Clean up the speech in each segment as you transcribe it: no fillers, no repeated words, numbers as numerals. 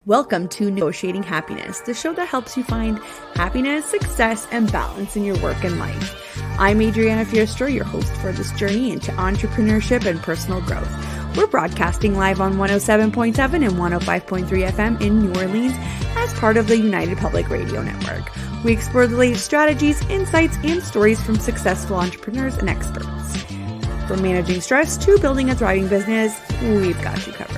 Welcome to Negotiating Happiness, the show that helps you find happiness, success, and balance in your work and life. I'm Adriana Fiestro, your host for this journey into entrepreneurship and personal growth. We're broadcasting live on 107.7 and 105.3 FM in New Orleans as part of the United Public Radio Network. We explore the latest strategies, insights, and stories from successful entrepreneurs and experts. From managing stress to building a thriving business, we've got you covered.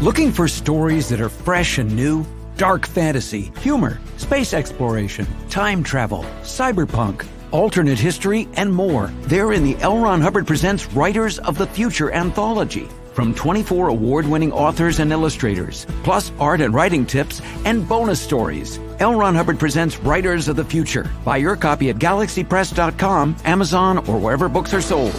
Looking for stories that are fresh and new? Dark fantasy, humor, space exploration, time travel, cyberpunk, alternate history, and more. They're in the L. Ron Hubbard Presents Writers of the Future anthology. From 24 award-winning authors and illustrators, plus art and writing tips and bonus stories. L. Ron Hubbard Presents Writers of the Future. Buy your copy at galaxypress.com, Amazon, or wherever books are sold.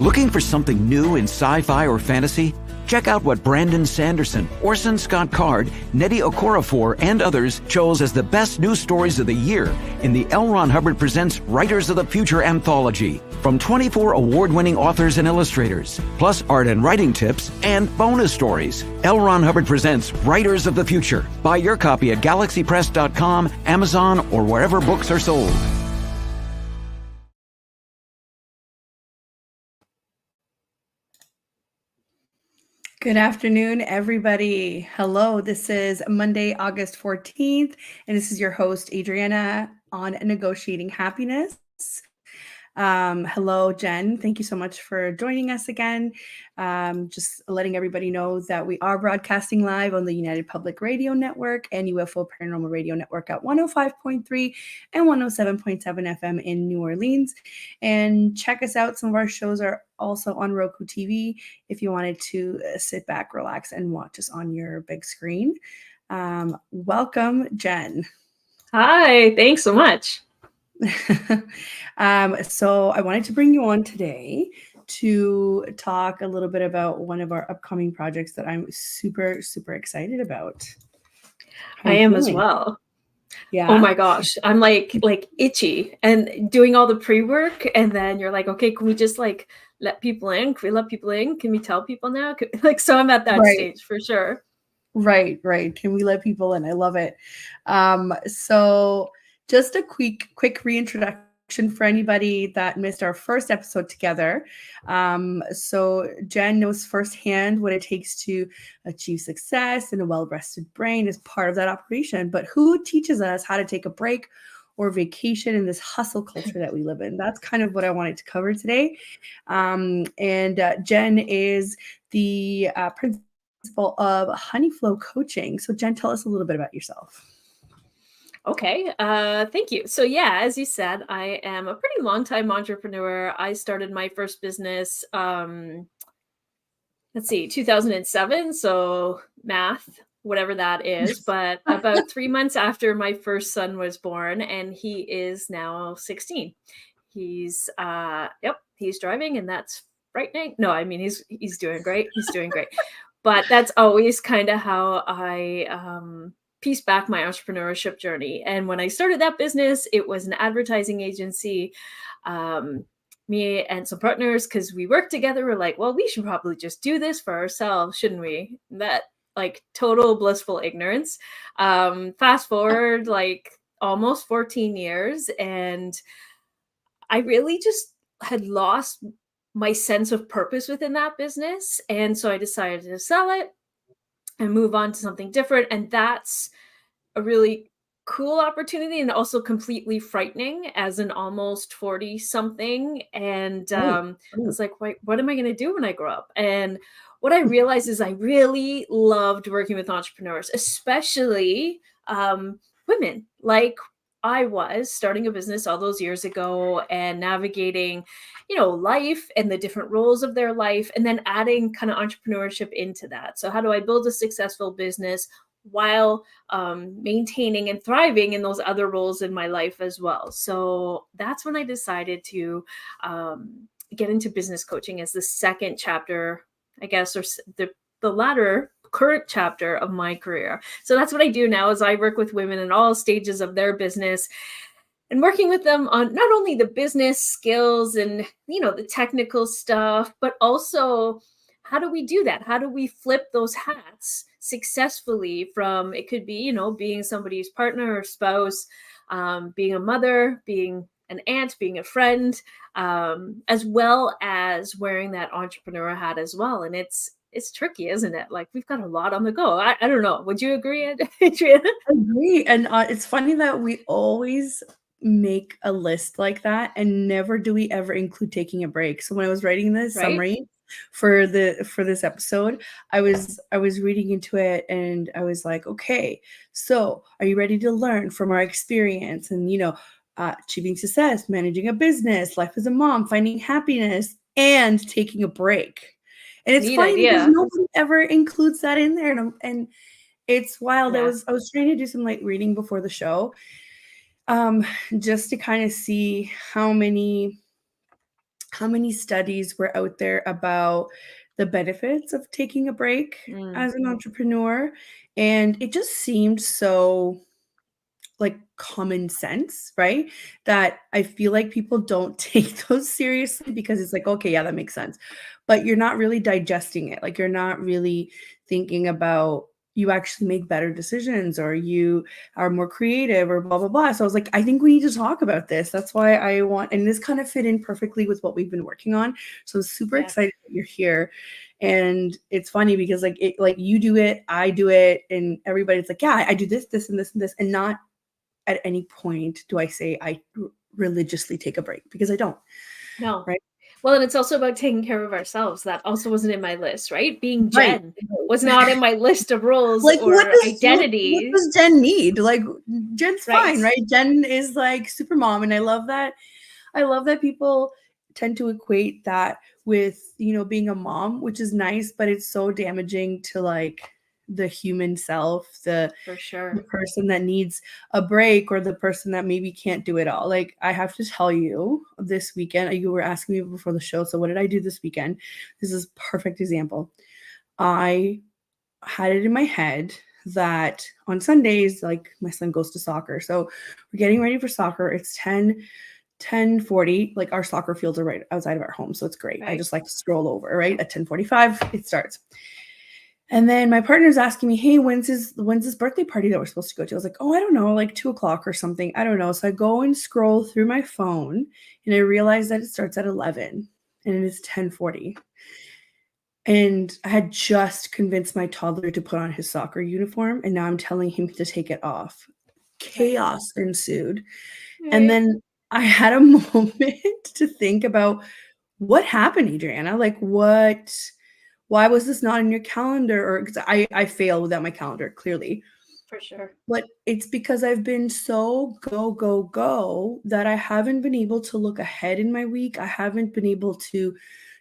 Looking for something new in sci-fi or fantasy? Check out what Brandon Sanderson, Orson Scott Card, Nnedi Okorafor, and others chose as the best news stories of the year in the L. Ron Hubbard Presents Writers of the Future anthology. From 24 award-winning authors and illustrators, plus art and writing tips and bonus stories. L. Ron Hubbard Presents Writers of the Future. Buy your copy at galaxypress.com, Amazon, or wherever books are sold. Good afternoon, everybody. Hello, this is Monday, August 14th, and this is your host, Adriana, on Negotiating Happiness. Hello, Jen. Thank you so much for joining us again. Just letting everybody know that we are broadcasting live on the United Public Radio Network and UFO Paranormal Radio Network at 105.3 and 107.7 FM in New Orleans. And check us out. Some of our shows are also on Roku TV if you wanted to sit back, relax, and watch us on your big screen. Welcome, Jen. Hi, thanks so much. So I wanted to bring you on today to talk a little bit about one of our upcoming projects that I'm super, super excited about. I am as well. Yeah. Oh my gosh. I'm like itchy and doing all the pre-work. And then you're like, okay, can we just let people in? Can we let people in? Can we tell people now? So I'm at that stage for sure. Right. Can we let people in? I love it. So just a quick reintroduction for anybody that missed our first episode together. So Jen knows firsthand what it takes to achieve success and a well-rested brain as part of that operation. But who teaches us how to take a break or vacation in this hustle culture that we live in? That's kind of what I wanted to cover today. And Jen is the principal of Honeyflow Coaching. So Jen, tell us a little bit about yourself. Okay. Thank you. So yeah, as you said, I am a pretty long time entrepreneur. I started my first business, 2007. So math, whatever that is, but about 3 months after my first son was born, and he is now 16. He's driving, and that's frightening. No, I mean, he's doing great. He's doing great. But that's always kind of how I, piece back my entrepreneurship journey. And when I started that business, it was an advertising agency. Me and some partners, because we worked together, were like, well, we should probably just do this for ourselves, shouldn't we? That total blissful ignorance. Fast forward almost 14 years, and I really just had lost my sense of purpose within that business. And so I decided to sell it and move on to something different. And that's a really cool opportunity, and also completely frightening as an almost 40 something. And I was like, wait, what am I going to do when I grow up? And what I realized is I really loved working with entrepreneurs, especially women. Like I was starting a business all those years ago and navigating, life and the different roles of their life, and then adding kind of entrepreneurship into that. So how do I build a successful business while maintaining and thriving in those other roles in my life as well? So that's when I decided to get into business coaching as the second chapter, I guess, or the the latter current chapter of my career. So that's what I do now, is I work with women in all stages of their business, and working with them on not only the business skills and, the technical stuff, but also how do we do that? How do we flip those hats successfully from, it could be, being somebody's partner or spouse, being a mother, being an aunt, being a friend, as well as wearing that entrepreneur hat as well. And it's tricky, isn't it? Like, we've got a lot on the go. I don't know. Would you agree, Adriana? I agree. And it's funny that we always make a list like that, and never do we ever include taking a break. So when I was writing this summary for this episode, I was reading into it, and I was like, okay, so are you ready to learn from our experience and, achieving success, managing a business, life as a mom, finding happiness, and taking a break? And it's funny because nobody ever includes that in there, and it's wild. Yeah. I was trying to do some like reading before the show, just to kind of see how many studies were out there about the benefits of taking a break as an entrepreneur. And it just seemed so like common sense, right? That I feel like people don't take those seriously, because it's like, okay, yeah, that makes sense. But you're not really digesting it. Like, you're not really thinking about, you actually make better decisions, or you are more creative, or blah, blah, blah. So I was like, I think we need to talk about this. That's why I want, and this kind of fit in perfectly with what we've been working on. So I'm super excited that you're here. And it's funny because like you do it, I do it, and everybody's like, yeah, I do this, this, and this, and this. And not at any point do I say I religiously take a break, because I don't. No. Right. Well, and it's also about taking care of ourselves. That also wasn't in my list, right? Being Jenn was not in my list of roles like, or identities. What does Jenn need? Like, Jenn's fine, right? Jenn is like super mom. And I love that. I love that people tend to equate that with, being a mom, which is nice, but it's so damaging to like the human self, the person that needs a break, or the person that maybe can't do it all. Like, I have to tell you, this weekend, you were asking me before the show, so what did I do this weekend? This is a perfect example. I had it in my head that on Sundays, like, my son goes to soccer, so we're getting ready for soccer. It's 10:40. Like, our soccer fields are right outside of our home, so it's great. I just like to stroll over, right? At 10:45 it starts. And then my partner's asking me, hey, when's his birthday party that we're supposed to go to? I was like, oh, I don't know, like 2:00 or something. I don't know. So I go and scroll through my phone, and I realize that it starts at 11 and it is 10:40. And I had just convinced my toddler to put on his soccer uniform, and now I'm telling him to take it off. Chaos ensued. And then I had a moment to think about, what happened, Adriana? Like, why was this not in your calendar? Or because I fail without my calendar, clearly. For sure. But it's because I've been so go, go, go that I haven't been able to look ahead in my week. I haven't been able to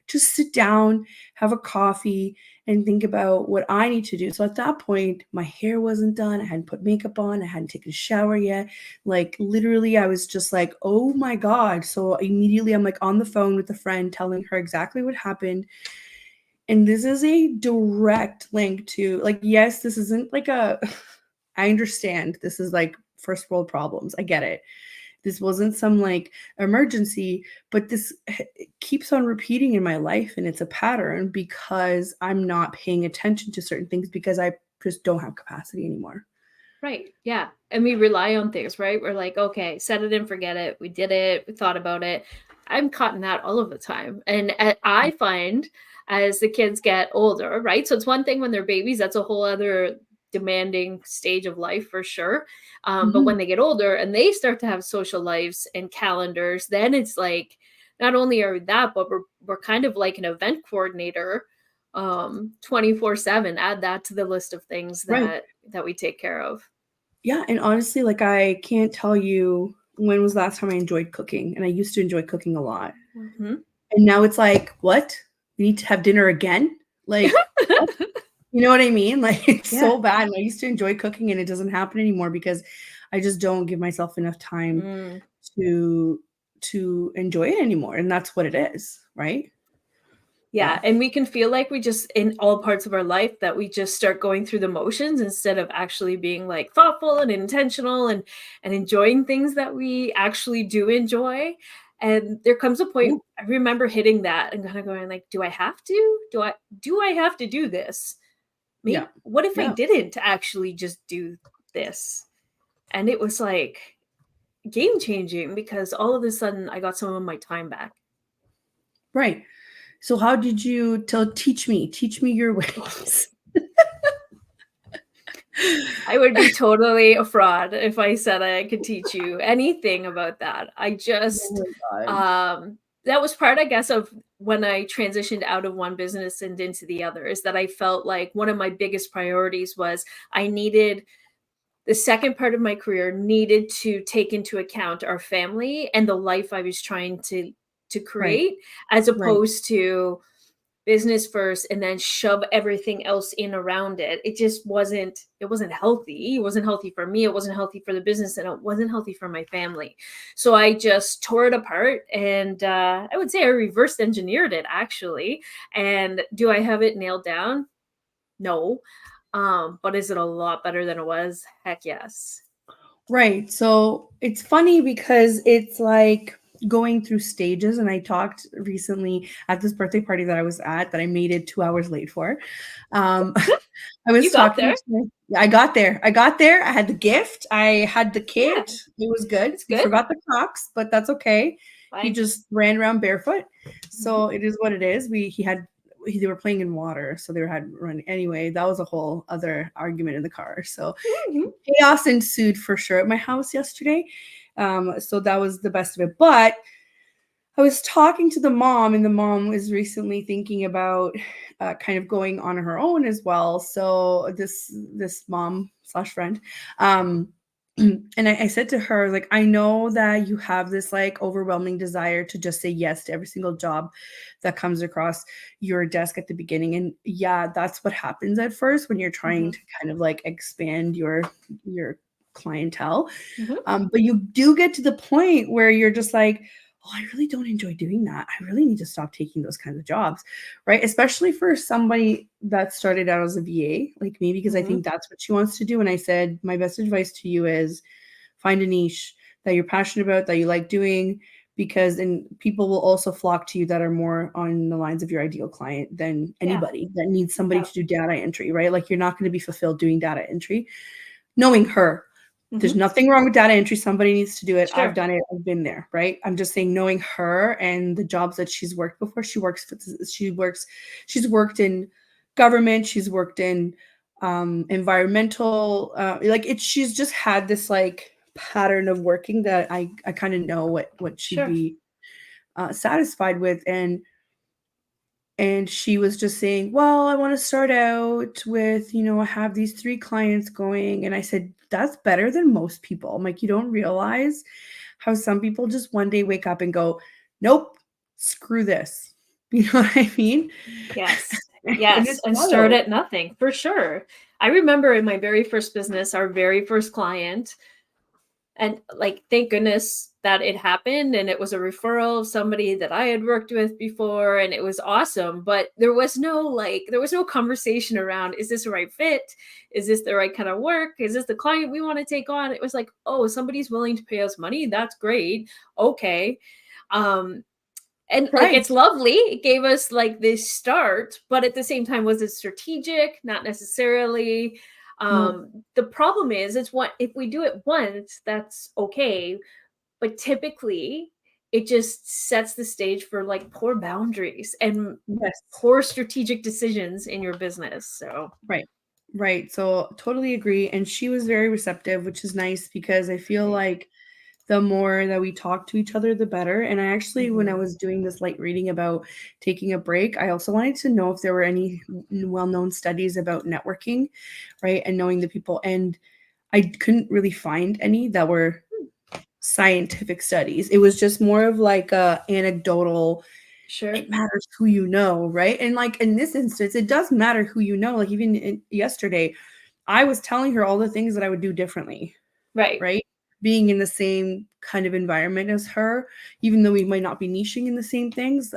just sit down, have a coffee, and think about what I need to do. So at that point, my hair wasn't done. I hadn't put makeup on. I hadn't taken a shower yet. Like, literally, I was just like, oh my God. So immediately I'm like on the phone with a friend, telling her exactly what happened. And this is a direct link to, like, yes, this isn't like I understand this is like first world problems. I get it. This wasn't some like emergency, but this keeps on repeating in my life, and it's a pattern because I'm not paying attention to certain things because I just don't have capacity anymore. Right. Yeah. And we rely on things, right? We're like, okay, set it and forget it. We did it. We thought about it. I'm caught in that all of the time. And I find as the kids get older, right? So it's one thing when they're babies, that's a whole other demanding stage of life for sure. But when they get older and they start to have social lives and calendars, then it's like, not only are we that, but we're kind of like an event coordinator 24/7. Add that to the list of things that we take care of. Yeah. And honestly, like, I can't tell you when was the last time I enjoyed cooking. And I used to enjoy cooking a lot. And now it's like, what? We need to have dinner again? Like, you know what I mean? Like, it's so bad. And I used to enjoy cooking, and it doesn't happen anymore because I just don't give myself enough time to enjoy it anymore. And that's what it is, right? Yeah. And we can feel like we just, in all parts of our life, that we just start going through the motions instead of actually being like thoughtful and intentional and enjoying things that we actually do enjoy. And there comes a Yeah. point, I remember hitting that and kind of going like, do I have to? Do I have to do this? Yeah. Maybe what if I Yeah. didn't actually just do this? And it was like game changing because all of a sudden I got some of my time back. Right. So how did you teach me your ways? I would be totally a fraud if I said I could teach you anything about that. I just, Oh my God. that was part, I guess, of when I transitioned out of one business and into the other, is that I felt like one of my biggest priorities was I needed the second part of my career needed to take into account our family and the life I was trying to Right. create, as Right. opposed to business first and then shove everything else in around it. It wasn't healthy. It wasn't healthy for me. It wasn't healthy for the business, and it wasn't healthy for my family. So I just tore it apart, and I would say I reverse engineered it, actually. And do I have it nailed down? No. But is it a lot better than it was? Heck yes. Right. So it's funny because it's like going through stages. And I talked recently at this birthday party that I was at that I made it 2 hours late for. I was You got talking there. to, I got there. I got there. I had the gift. I had the Yeah, kid. It was good. it's He good. forgot the Crocs, but that's okay. He Fine. just ran around barefoot. So it is what it is. They were playing in water, so they had run anyway. That was a whole other argument in the car. So chaos ensued for sure at my house yesterday. So that was the best of it. But I was talking to the mom, and the mom was recently thinking about kind of going on her own as well. So this mom slash friend, and I said to her, like, I know that you have this like overwhelming desire to just say yes to every single job that comes across your desk at the beginning. And yeah, that's what happens at first when you're trying to kind of like expand your clientele. But you do get to the point where you're just like, oh, I really don't enjoy doing that. I really need to stop taking those kinds of jobs, right? Especially for somebody that started out as a VA, like me, because I think that's what she wants to do. And I said, my best advice to you is find a niche that you're passionate about, that you like doing, because then people will also flock to you that are more on the lines of your ideal client than anybody that needs somebody to do data entry, right? Like you're not going to be fulfilled doing data entry. Knowing her, there's nothing wrong with data entry. Somebody needs to do it. Sure. I've done it. I've been there, right? I'm just saying, knowing her and the jobs that she's worked before. She's worked in government. She's worked in environmental, she's just had this like pattern of working that I kind of know what she'd be satisfied with. And she was just saying, well, I want to start out with, I have these 3 clients going. And I said, that's better than most people. I'm like, you don't realize how some people just one day wake up and go, nope, screw this. You know what I mean? Yes. And Yes. it's And start wild. at nothing, for sure. I remember in my very first business, our very first client, and like, thank goodness that it happened. And it was a referral of somebody that I had worked with before. And it was awesome. But there was no conversation around, is this the right fit? Is this the right kind of work? Is this the client we want to take on? It was like, oh, somebody's willing to pay us money. That's great. Okay. And like, Right. it's lovely. It gave us like this start, but at the same time, was it strategic? Not necessarily. No. The problem is, it's what if we do it once, that's okay, but typically it just sets the stage for like poor boundaries and Yes. poor strategic decisions in your business. So Right. Right. So totally agree. And she was very receptive, which is nice because I feel like the more that we talk to each other, the better. And I actually, when I was doing this light reading about taking a break, I also wanted to know if there were any well-known studies about networking, right? And knowing the people. And I couldn't really find any that were scientific studies. It was just more of like a anecdotal, sure. it matters who you know, right? And like in this instance, it does matter who you know. Like even yesterday, I was telling her all the things that I would do differently, Right. right? Being in the same kind of environment as her, even though we might not be niching in the same things,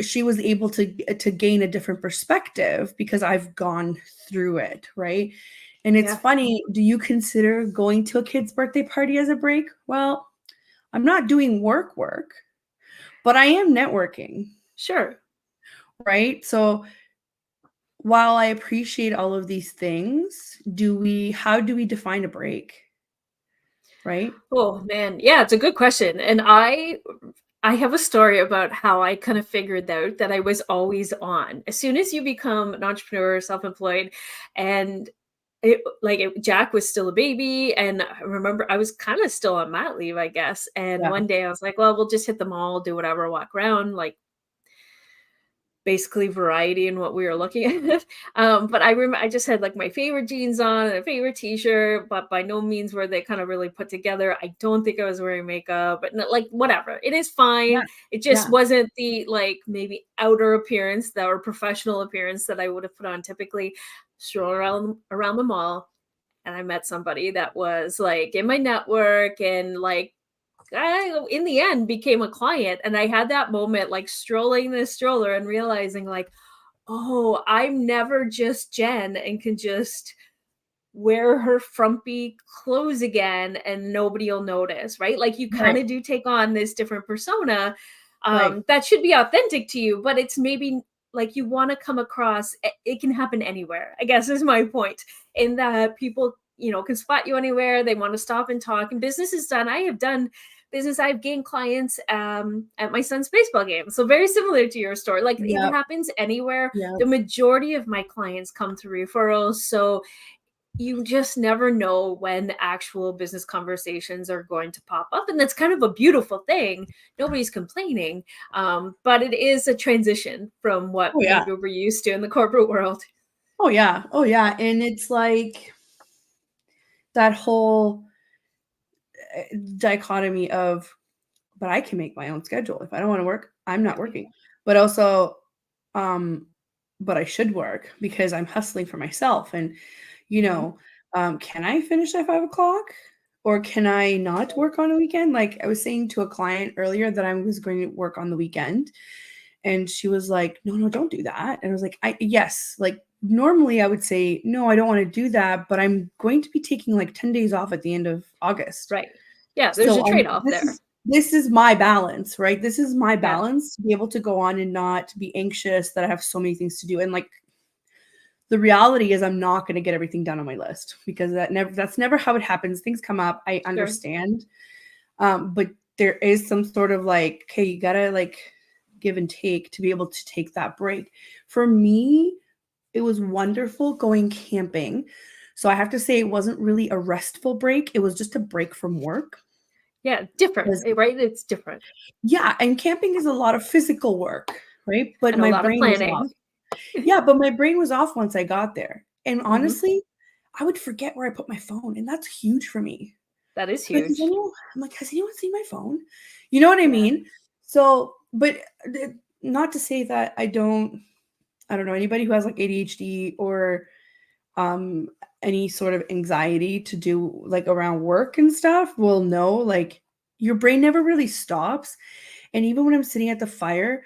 she was able to gain a different perspective because I've gone through it, right? And it's funny, do you consider going to a kid's birthday party as a break? Well, I'm not doing work, but I am networking. Sure. Right? So while I appreciate all of these things, how do we define a break? Right? Oh man, yeah, it's a good question. And I have a story about how I kind of figured out that I was always on. As soon as you become an entrepreneur, self-employed, and Jack was still a baby, and I remember I was kind of still on mat leave, I guess. And Yeah. one day I was like, well, we'll just hit the mall, do whatever, walk around, like basically variety in what we were looking at. But I just had like my favorite jeans on and a favorite t-shirt, but by no means were they kind of really put together. I don't think I was wearing makeup, but like whatever. It is fine. Yeah. It just Yeah. wasn't the like maybe outer appearance that or professional appearance that I would have put on typically. Stroll around the mall, and I met somebody that was like in my network, and like I, in the end, became a client. And I had that moment like strolling this stroller and realizing like, oh, I'm never just Jenn and can just wear her frumpy clothes again and nobody will notice, right? Like you kind of do take on this different persona that should be authentic to you, but it's maybe like you want to come across, it can happen anywhere, I guess is my point, in that people, can spot you anywhere. They want to stop and talk, and business is done. I have done business. I've gained clients at my son's baseball game. So very similar to your story. Like it happens anywhere. The majority of my clients come through referrals. So you just never know when actual business conversations are going to pop up. And that's kind of a beautiful thing. Nobody's complaining. But it is a transition from what maybe we're used to in the corporate world. Oh yeah. Oh yeah. And it's like that whole dichotomy of, but I can make my own schedule. If I don't want to work, I'm not working. But also, but I should work because I'm hustling for myself. And, can I finish at 5:00? Or can I not work on a weekend? Like I was saying to a client earlier that I was going to work on the weekend. And she was like, no, don't do that. And I was like, yes, like normally I would say, no, I don't want to do that, but I'm going to be taking like 10 days off at the end of August. Right. Yeah. There's a trade-off there. This is my balance, right? This is my balance to be able to go on and not be anxious that I have so many things to do. And like, the reality is I'm not going to get everything done on my list because that's never how it happens. Things come up. I understand. But there is some sort of like, okay, you got to like give and take to be able to take that break. For me, it was wonderful going camping. So I have to say it wasn't really a restful break. It was just a break from work. Yeah, different, right? It's different. Yeah, and camping is a lot of physical work, right? But and my brain was off. Yeah, but my brain was off once I got there. And honestly, I would forget where I put my phone, and that's huge for me. That is huge. I'm like, has anyone seen my phone? You know what I mean? So, but not to say that I don't know, anybody who has like ADHD or any sort of anxiety to do like around work and stuff will know like your brain never really stops. And even when I'm sitting at the fire,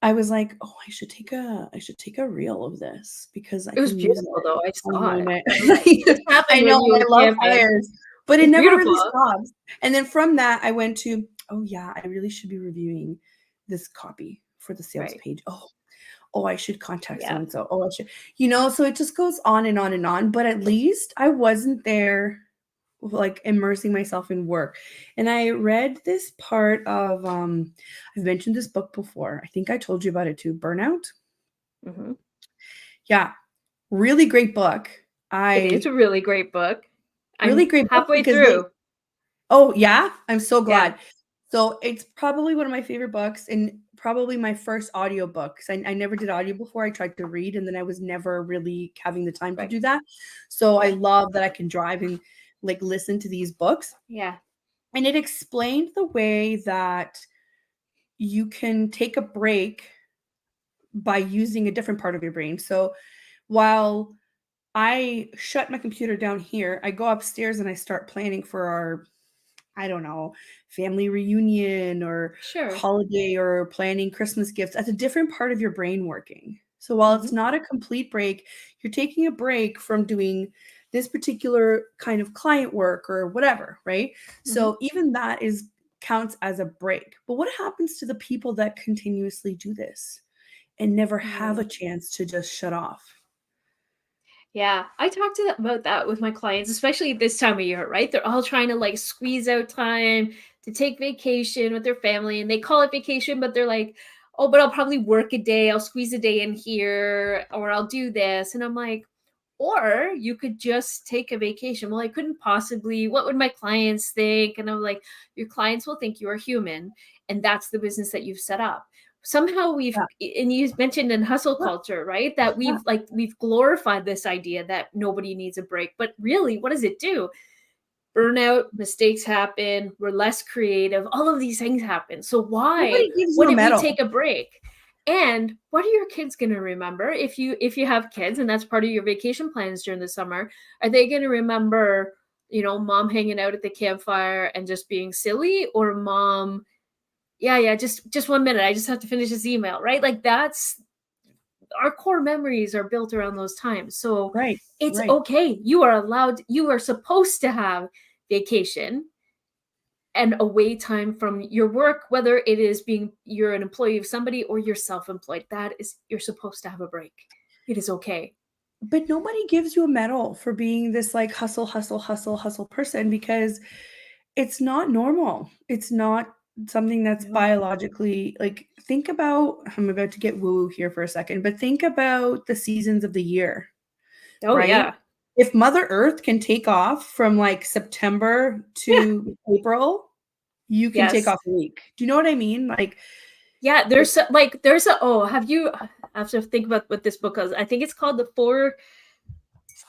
I was like, oh, I should take a reel of this because it was beautiful though. I saw it. I know I love fires, but it never really stops. And then from that, I went to, oh yeah, I really should be reviewing this copy for the sales page. Oh, I should contact so-and-so. Oh, I should, so it just goes on and on and on. But at least I wasn't there like immersing myself in work. And I read this part of, I've mentioned this book before. I think I told you about it too. Burnout. Yeah. Really great book. It is a really great book. Really great book. Halfway through. Oh yeah. I'm so glad. Yeah. So it's probably one of my favorite books and probably my first audiobook. I never did audio before. I tried to read and then I was never really having the time to do that. So I love that I can drive and like listen to these books. Yeah. And it explained the way that you can take a break by using a different part of your brain. So while I shut my computer down here, I go upstairs and I start planning for I don't know, family reunion or Sure. holiday or planning Christmas gifts, that's a different part of your brain working. So while it's Mhm. not a complete break, you're taking a break from doing this particular kind of client work or whatever, right? Mhm. So even that is counts as a break. But what happens to the people that continuously do this and never have a Right. chance to just shut off? Yeah, I talked to about that with my clients, especially this time of year, right? They're all trying to like squeeze out time to take vacation with their family, and they call it vacation, but they're like, "Oh, but I'll probably work a day. I'll squeeze a day in here, or I'll do this." And I'm like, "Or you could just take a vacation." Well, I couldn't possibly. What would my clients think? And I'm like, "Your clients will think you are human, and that's the business that you've set up." Somehow we've Yeah, and you mentioned in hustle yeah, culture, right? That yeah, we've glorified this idea that nobody needs a break. But really, what does it do? Burnout, mistakes happen, we're less creative, all of these things happen. So why nobody gives you a wouldn't we medal. take a break? And what are your kids going to remember if you have kids and that's part of your vacation plans during the summer? Are they going to remember, mom hanging out at the campfire and just being silly, or mom, yeah, just 1 minute, I just have to finish this email, right? Like that's our core memories are built around those times. So Right, it's right. okay. You are allowed, you are supposed to have vacation and away time from your work, whether it is being you're an employee of somebody or you're self-employed. That is, you're supposed to have a break. It is okay. But nobody gives you a medal for being this like hustle, hustle, hustle, hustle person because it's not normal. It's not something that's No. biologically like think about I'm about to get woo here for a second, but think about the seasons of the year, Oh right? yeah. If Mother Earth can take off from like September to April, you can take Yes. off a week. Do you know what I mean? Like Yeah, it's there's a oh, have you I have to think about what this book is. I think it's called The Four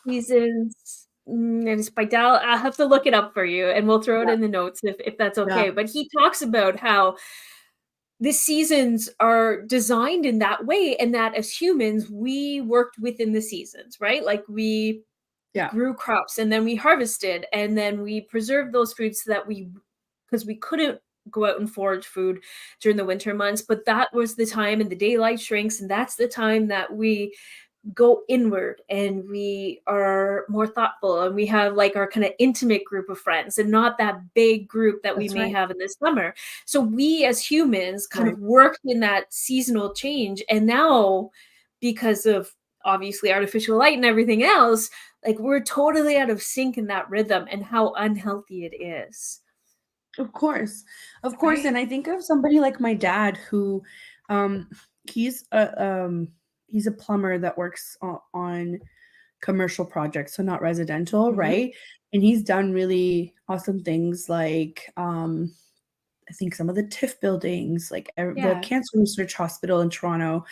Seasons, and it's by Dal. I'll have to look it up for you, and we'll throw it yeah, in the notes if that's yeah, okay. But he talks about how the seasons are designed in that way, and that as humans, we worked within the seasons, right? Like we yeah, grew crops, and then we harvested, and then we preserved those foods so that because we couldn't go out and forage food during the winter months, but that was the time, and the daylight shrinks, and that's the time that we go inward and we are more thoughtful, and we have like our kind of intimate group of friends and not that big group that we that's may right. have in the summer. So we as humans kind Right. of worked in that seasonal change, and now because of obviously artificial light and everything else, like we're totally out of sync in that rhythm, and how unhealthy it is. Of course. Of course, Right. and I think of somebody like my dad who, um, he's he's a plumber that works on commercial projects, so not residential, Hmm. right? And he's done really awesome things like, I think some of the TIFF buildings, like, the Yeah. Cancer Research Hospital in Toronto,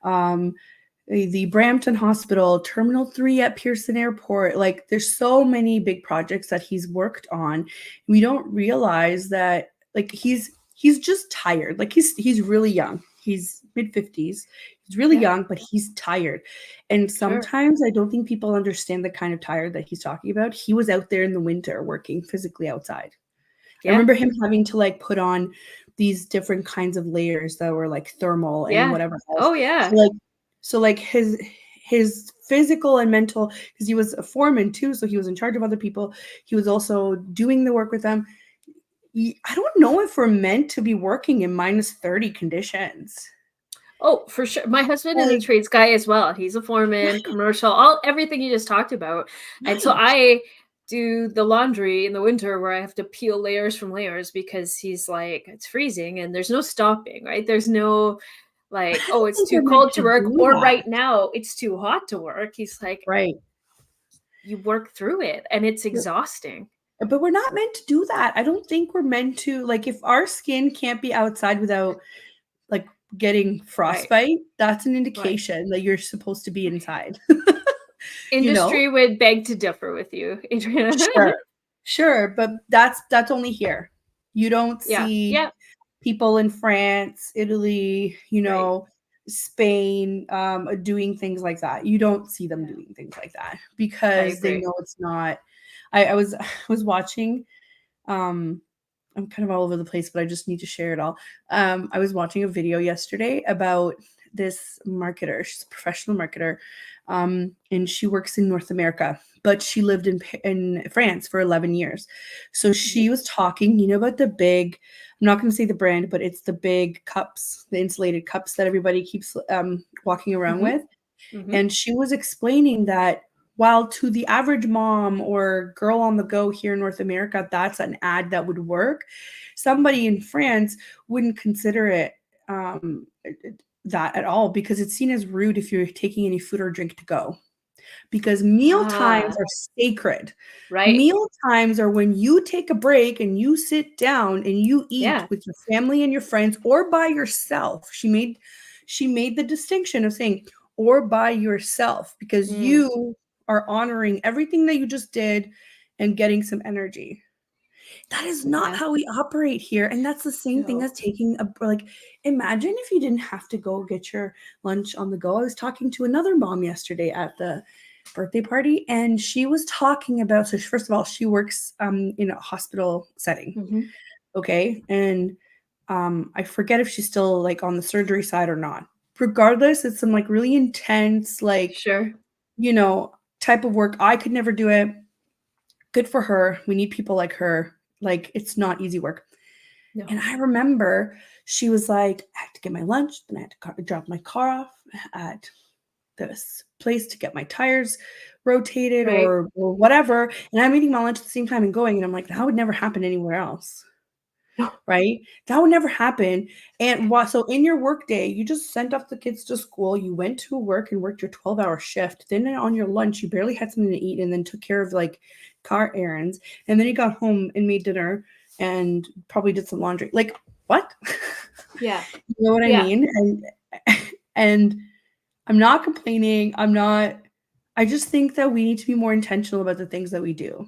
um, the Brampton Hospital, Terminal 3 at Pearson Airport, like, there's so many big projects that he's worked on. We don't realize that, like, he's just tired, like, he's really young. He's mid-50s. He's really Yeah. young, but he's tired, and Sure. sometimes I don't think people understand the kind of tired that he's talking about. He was out there in the winter working physically outside. I Yeah. remember him having to, like, put on these different kinds of layers that were, like, thermal and Yeah. whatever else. Oh So, yeah. like his physical and mental, because he was a foreman too, so he was in charge of other people. He was also doing the work with them. I don't know if we're meant to be working in -30 conditions. Oh, for sure. My husband is a Like trades guy as well. He's a foreman, right, commercial, all everything you just talked about. And so right. I do the laundry in the winter where I have to peel layers from layers because he's like, it's freezing and there's no stopping, right? There's no like, I oh, don't it's think too we're meant cold to to work, do or that. right now it's too hot to work. He's like, Right. you work through it and it's exhausting. But we're not meant to do that. I don't think we're meant to like, if our skin can't be outside without, like, getting Right. frostbite, that's an Right. indication that you're supposed to be inside. You know? Industry would beg to differ with you, Adriana. Sure. Sure, but that's only here. You don't Yeah. see Yeah. people in France, Italy, Right. Spain, doing things like that. You don't see them Yeah. doing things like that I because they agree. know it's not I was I was watching, um I'm kind of all over the place, but I just need to share it all. I was watching a video yesterday about this marketer. She's a professional marketer, and she works in North America, but she lived in France for 11 years. So she was talking, about the big, I'm not going to say the brand, but it's the big cups, the insulated cups that everybody keeps walking around with. And she was explaining that while to the average mom or girl on the go here in North America, that's an ad that would work, somebody in France wouldn't consider it that at all, because it's seen as rude if you're taking any food or drink to go. Because meal times are sacred. Right. Meal times are when you take a break and you sit down and you eat with your family and your friends, or by yourself. She made the distinction of saying, or by yourself, because you are honoring everything that you just did and getting some energy. That is not how we operate here. And that's the same thing as taking imagine if you didn't have to go get your lunch on the go. I was talking to another mom yesterday at the birthday party, and she was talking about, so first of all, she works in a hospital setting. Okay. And I forget if she's still on the surgery side or not. Regardless, it's some really intense, type of work. I could never do it. Good for her. We need people like her. It's not easy work. No. And I remember she was like, I had to get my lunch, then I had to drop my car off at this place to get my tires rotated or whatever. And I'm eating my lunch at the same time and going. And I'm like, that would never happen anywhere else. Right? That would never happen. And so in your work day, you just sent off the kids to school. You went to work and worked your 12-hour shift. Then on your lunch, you barely had something to eat, and then took care of car errands. And then you got home and made dinner and probably did some laundry. What? Yeah. You know what I mean? And I'm not complaining. I just think that we need to be more intentional about the things that we do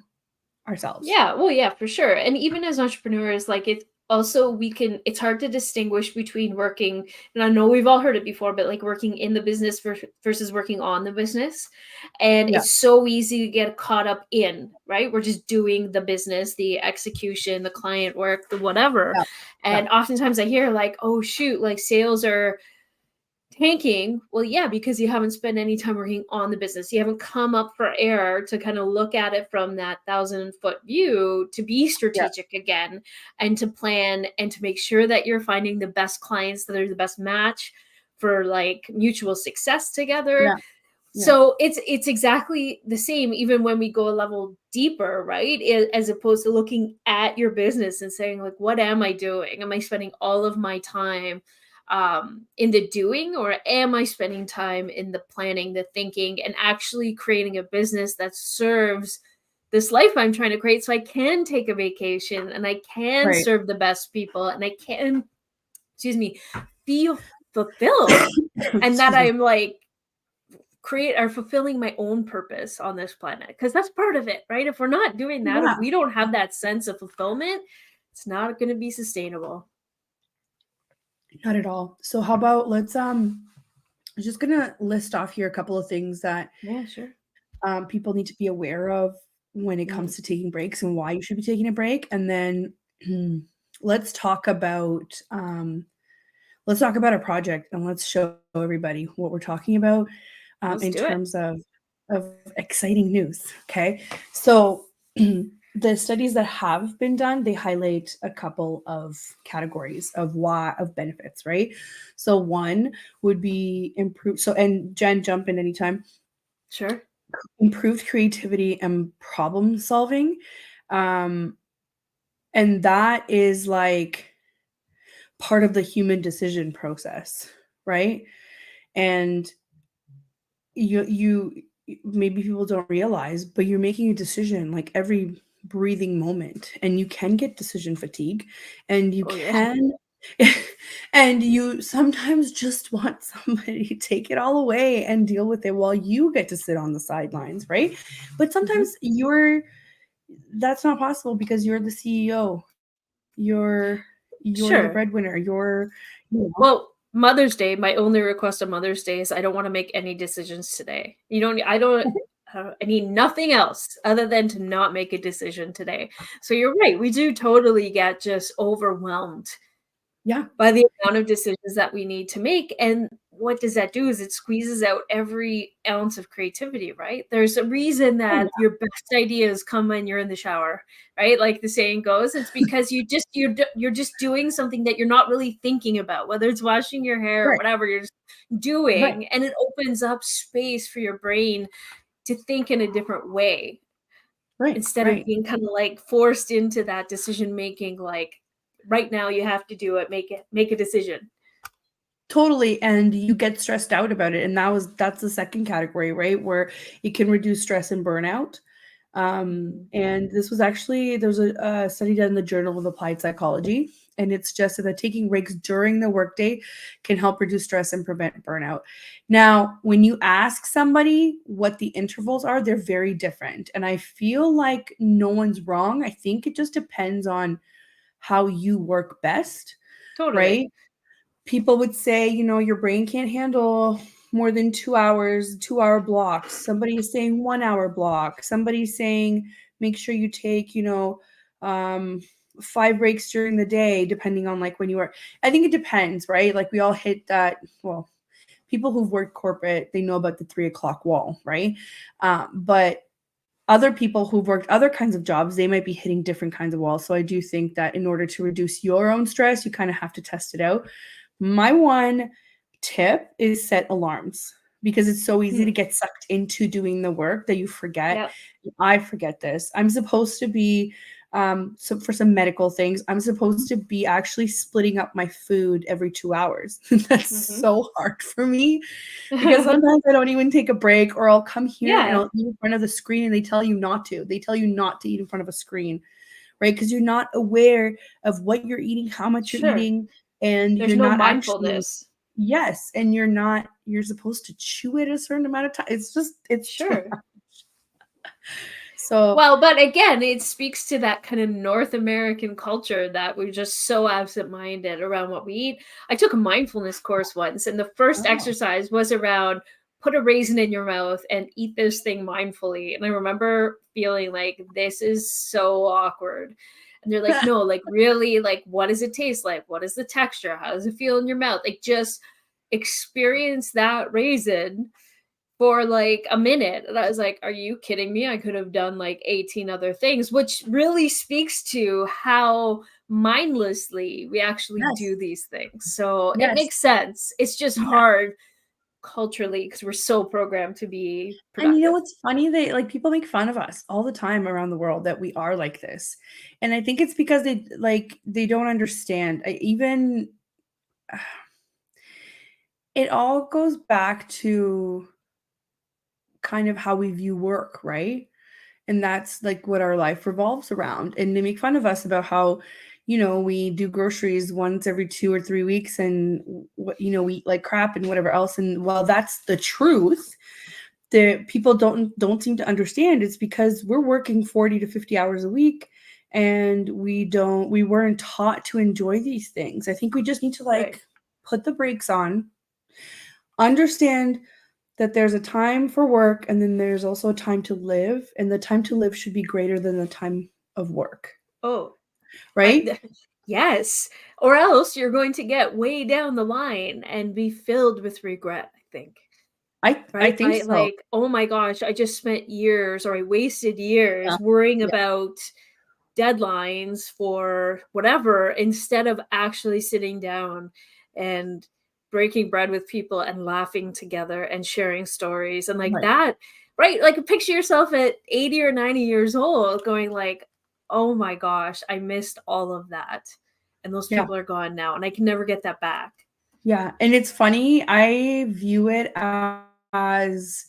ourselves. Yeah, well, yeah, for sure. And even as entrepreneurs, it's also, it's hard to distinguish between working, and I know we've all heard it before, but working in the business versus working on the business. And it's so easy to get caught up in, right? We're just doing the business, the execution, the client work, the whatever. And oftentimes I hear oh shoot, sales are tanking. Well, yeah, because you haven't spent any time working on the business. You haven't come up for air to kind of look at it from that 1,000-foot view, to be strategic again, and to plan and to make sure that you're finding the best clients that are the best match for mutual success together. So it's exactly the same, even when we go a level deeper, right? As opposed to looking at your business and saying what am I doing? Am I spending all of my time in the doing, or am I spending time in the planning, the thinking, and actually creating a business that serves this life I'm trying to create, so I can take a vacation and I can serve the best people and I can, feel fulfilled and that I'm fulfilling my own purpose on this planet, because that's part of it, right? If we're not doing that, if we don't have that sense of fulfillment, it's not going to be sustainable. Not at all. So how about let's I'm just gonna list off here a couple of things that people need to be aware of when it comes to taking breaks and why you should be taking a break. And then let's talk about a project, and let's show everybody what we're talking about in terms of exciting news. Okay. So the studies that have been done, they highlight a couple of categories of benefits, right? So one would be improved. So, and Jen, jump in anytime. Sure. Improved creativity and problem solving. And that is part of the human decision process, right? And you maybe people don't realize, but you're making a decision every breathing moment, and you can get decision fatigue, and you can and you sometimes just want somebody to take it all away and deal with it while you get to sit on the sidelines, right? But sometimes that's not possible because you're the CEO, you're the breadwinner, well, Mother's Day, my only request on Mother's Day is I don't want to make any decisions today. I need nothing else other than to not make a decision today. So you're right. We do totally get just overwhelmed Yeah. by the amount of decisions that we need to make. And what does that do is it squeezes out every ounce of creativity, right? There's a reason Oh, that your best ideas come when you're in the shower, right? Like the saying goes, it's because you're just doing something that you're not really thinking about, whether it's washing your hair or right. whatever you're just Right. doing, and it opens up space for your brain to think in a different way Right. instead of Right. being kind of like forced into that decision making, like right now you have to do it, make a decision. Totally, and you get stressed out about it, and that's the second category, right? Where it can reduce stress and burnout. And this was actually there was a study done in the Journal of Applied Psychology, and it's just that taking breaks during the workday can help reduce stress and prevent burnout. Now, when you ask somebody what the intervals are, they're very different, and I feel like no one's wrong. I think it just depends on how you work best, Totally. right? People would say, your brain can't handle more than 2 hours, 2 hour blocks. Somebody's saying 1 hour block. Somebody's saying make sure you take, 5 breaks during the day, depending on like when you are. I think it depends, right? Like we all hit that. Well, people who've worked corporate, they know about the 3 o'clock wall, right? But other people who've worked other kinds of jobs, they might be hitting different kinds of walls. So I do think that in order to reduce your own stress, you kind of have to test it out. My one tip is set alarms because it's so easy to get sucked into doing the work that you forget. Yep. I forget this. I'm supposed to be so for some medical things, I'm supposed to be actually splitting up my food every 2 hours. That's so hard for me because sometimes I don't even take a break, or I'll come here and Yeah. I'll eat in front of the screen and they tell you not to. They tell you not to eat in front of a screen, right? Because you're not aware of what you're eating, how much you're Sure. eating, and There's you're no not actually. mindfulness. Yes, and you're supposed to chew it a certain amount of time. It's too Sure. much. So Well, but again, it speaks to that kind of North American culture that we're just so absent-minded around what we eat. I took a mindfulness course once, and the first oh, exercise was around put a raisin in your mouth and eat this thing mindfully. And I remember feeling like this is so awkward. And they're like, no, like really, like what does it taste like? What is the texture? How does it feel in your mouth? Like just experience that raisin for like a minute. And I was like, are you kidding me? I could have done like 18 other things, which really speaks to how mindlessly we actually yes, do these things. So it yes. makes sense. It's just Yeah. hard culturally because we're so programmed to be And you know productive. what's funny? They like people make fun of us all the time around the world that we are like this. And I think it's because they don't understand. It all goes back to kind of how we view work, right? And that's like what our life revolves around. And they make fun of us about how, we do groceries once every 2 or 3 weeks, and we eat like crap and whatever else. And while that's the truth, the people don't seem to understand it's because we're working 40 to 50 hours a week, and we weren't taught to enjoy these things. I think we just need to Right. put the brakes on, understand that there's a time for work and then there's also a time to live, and the time to live should be greater than the time of work, Oh, right? yes. Or else you're going to get way down the line and be filled with regret, I think. I Right? think so. Like, oh my gosh, I just spent years or I wasted Yeah, years worrying yeah, about deadlines for whatever instead of actually sitting down and breaking bread with people and laughing together and sharing stories and like right. that, right? Like picture yourself at 80 or 90 years old going like, "Oh my gosh, I missed all of that." And those Yeah, people are gone now and I can never get that back. yeah, and it's funny, I view it as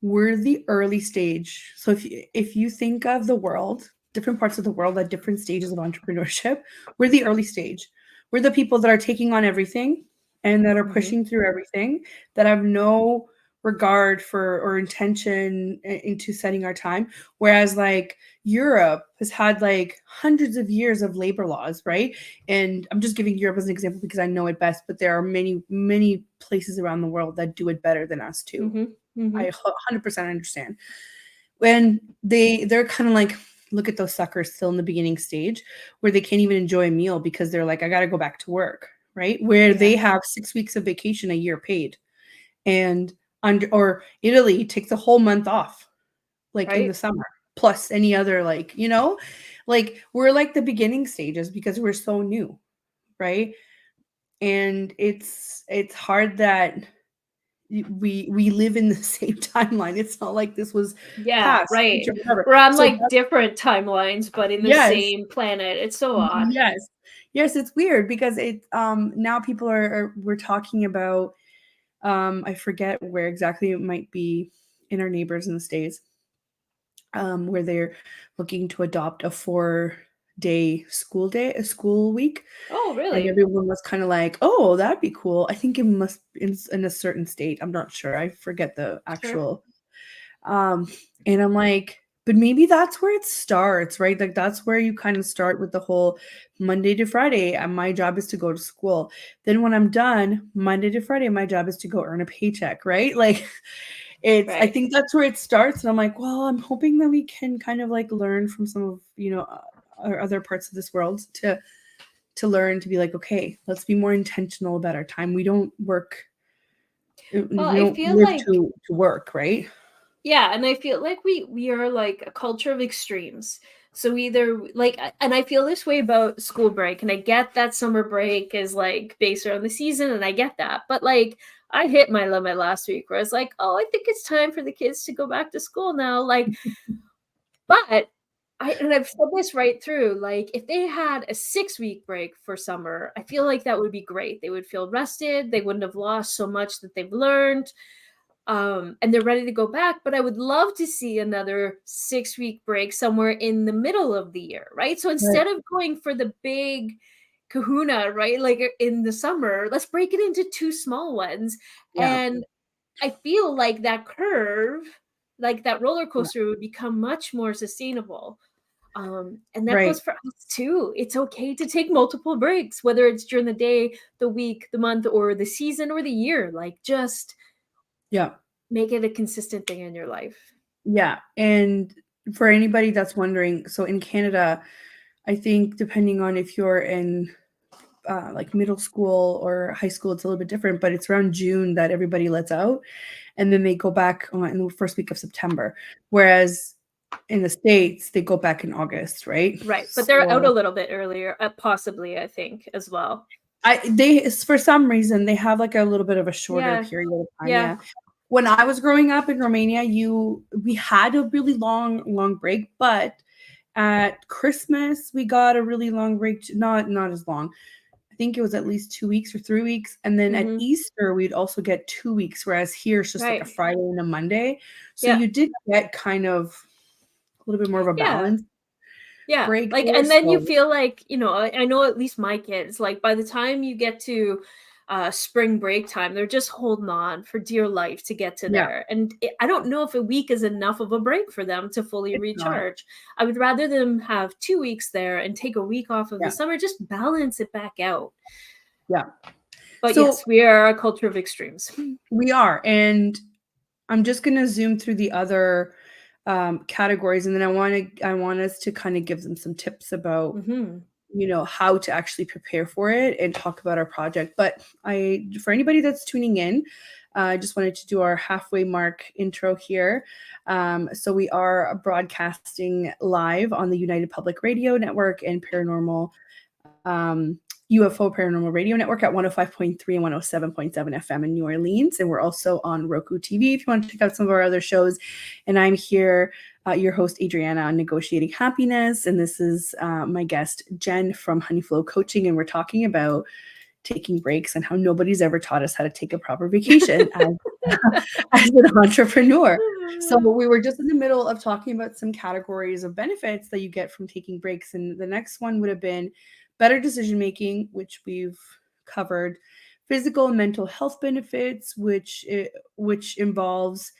we're the early stage. So if you think of the world, different parts of the world at different stages of entrepreneurship, we're the early stage. We're the people that are taking on everything and that are Mhm. pushing through everything, that have no regard for or intention into setting our time, whereas like Europe has had like hundreds of years of labor laws, right? And I'm just giving Europe as an example because I know it best, but there are many places around the world that do it better than us too. I 100% understand. When they're kind of like, look at those suckers still in the beginning stage where they can't even enjoy a meal because they're like, I got to go back to work, right? Where they have 6 weeks of vacation a year paid. And or Italy takes a whole month off, like in the summer, plus any other, like, you know, like we're like the beginning stages because we're so new, right? And it's hard that we live in the same timeline. It's not like this was past, right. future, whatever. We're on So like different timelines, but in the yes, same planet. It's so odd. yes, it's weird because it now people we're talking about I forget where exactly, it might be in our neighbors in the States, where they're looking to adopt a 4-day a school week. Oh, And really? everyone was kind of like, oh, that'd be cool. I think it must in a certain state. I'm not sure. I forget the actual. And I'm like, but maybe that's where it starts, right? Like that's where you kind of start with the whole Monday to Friday. And my job is to go to school. Then when I'm done, Monday to Friday, my job is to go earn a paycheck, right? Like I think that's where it starts. And I'm like, well, I'm hoping that we can kind of like learn from some of, our other parts of this world to learn to be like, okay, let's be more intentional about our time. We don't work. Well, we don't live to work, right? Yeah, and I feel like we are like a culture of extremes. So either like, and I feel this way about school break, and I get that summer break is like based around the season, and I get that. But like, I hit my limit last week where I was like, oh, I think it's time for the kids to go back to school now. Like, but I've said this right through, like if they had a 6-week break for summer, I feel like that would be great. They would feel rested, they wouldn't have lost so much that they've learned. And they're ready to go back, but I would love to see another 6-week break somewhere in the middle of the year, right? So instead of going for the big kahuna, right, like in the summer, let's break it into 2 small ones. And I feel like that curve, like that roller coaster, would become much more sustainable. And that goes for us too. It's okay to take multiple breaks, whether it's during the day, the week, the month, or the season, or the year. Like just make it a consistent thing in your life. Yeah. And for anybody that's wondering, so in Canada, I think depending on if you're in like middle school or high school, it's a little bit different, but it's around June that everybody lets out. And then they go back in the first week of September. Whereas in the States, they go back in August, right? Right. But they're out a little bit earlier, possibly, I think, as well. They for some reason, they have like a little bit of a shorter period of time. Yeah. When I was growing up in Romania, we had a really long break, but at Christmas we got a really long break, not as long. I think it was at least 2 weeks or 3 weeks, and then at Easter we'd also get 2 weeks, whereas here it's just like a Friday and a Monday. So you did get kind of a little bit more of a balance. Break like, and then you feel like, I know at least my kids, like by the time you get to spring break time, they're just holding on for dear life to get to there. And I don't know if a week is enough of a break for them to fully recharge. I would rather them have 2 weeks there and take a week off of the summer, just balance it back out. But so, yes, we are a culture of extremes. We are. And I'm just going to zoom through the other categories, and then I want us to kind of give them some tips about how to actually prepare for it and talk about our project. But for anybody that's tuning in, I just wanted to do our halfway mark intro here. So we are broadcasting live on the United Public Radio Network and Paranormal UFO Paranormal Radio Network at 105.3 and 107.7 FM in New Orleans. And we're also on Roku TV if you want to check out some of our other shows. And I'm here, your host, Adriana, on Negotiating Happiness. And this is my guest, Jenn from Honeyflow Coaching. And we're talking about taking breaks and how nobody's ever taught us how to take a proper vacation as an entrepreneur. So we were just in the middle of talking about some categories of benefits that you get from taking breaks. And the next one would have been better decision making, which we've covered, physical and mental health benefits, which involves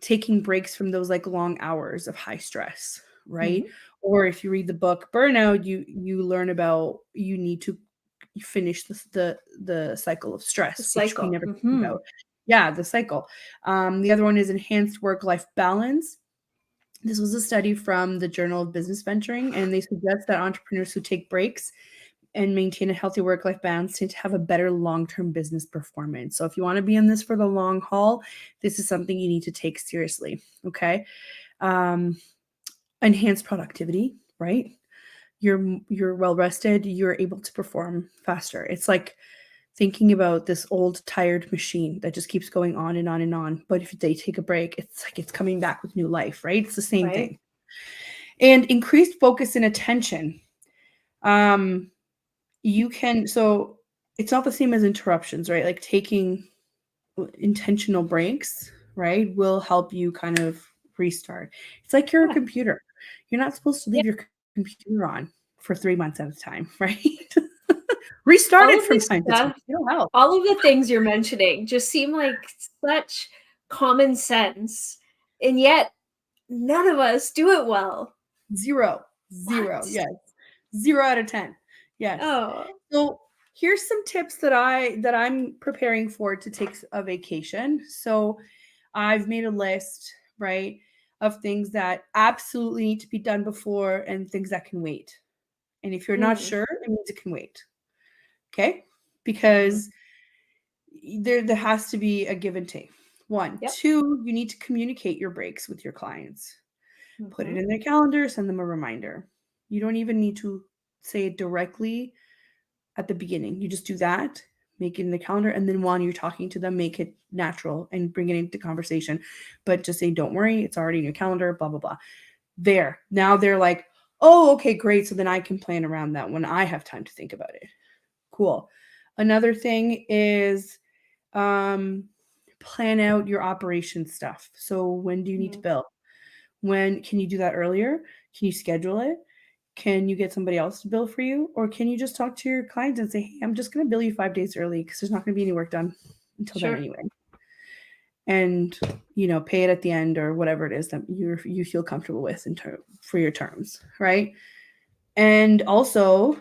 taking breaks from those like long hours of high stress, right? Mhm. Or if you read the book Burnout, you learn about you need to finish the cycle of The stress, which we cycle. never think Mhm. about. Yeah, the cycle. The other one is enhanced work-life balance. This was a study from the Journal of Business Venturing, and they suggest that entrepreneurs who take breaks and maintain a healthy work-life balance tend to have a better long-term business performance. So if you want to be in this for the long haul, this is something you need to take seriously. Okay. Um, Enhanced productivity, right? You're well rested, you're able to perform faster. It's like thinking about this old tired machine that just keeps going on and on and on. But if they take a break, it's like it's coming back with new life, right? It's the same Right. thing. And increased focus and attention. Um, you can, so it's not the same as interruptions, right? Like taking intentional breaks, right, will help you kind of restart. It's like you're a Yeah. computer. You're not supposed to Yeah. leave your computer on for 3 months at a time, right? Restart All it of from this time to time. stuff, It'll help. all of the things you're mentioning just seem like such common sense, and yet none of us do it well. 0, What? 0, yes. 0 out of 10. Yes. Oh, So here's some tips that I'm preparing for to take a vacation. So I've made a list, right, of things that absolutely need to be done before and things that can wait. And if you're not mm, sure, it means it can wait. Okay? mhm. Because there has to be a give and take. 1, Yep. 2, you need to communicate your breaks with your clients. Put it Mhm. in their calendar, send them a reminder. You don't even need to say it directly at the beginning. You just do that, make it in the calendar, and then while you're talking to them, make it natural and bring it into conversation. But just say, don't worry, it's already in your calendar, blah, blah, blah. There. Now they're like, oh, okay, great. So then I can plan around that when I have time to think about it. Cool. Another thing is plan out your operation stuff. So when do you need to Mhm. bill? When can you do that earlier? Can you schedule it? Can you get somebody else to bill for you? Or can you just talk to your clients and say, hey, I'm just going to bill you 5 days early because there's not going to be any work done until then Sure. anyway. And, pay it at the end or whatever it is that you feel comfortable with for your terms, right? And also,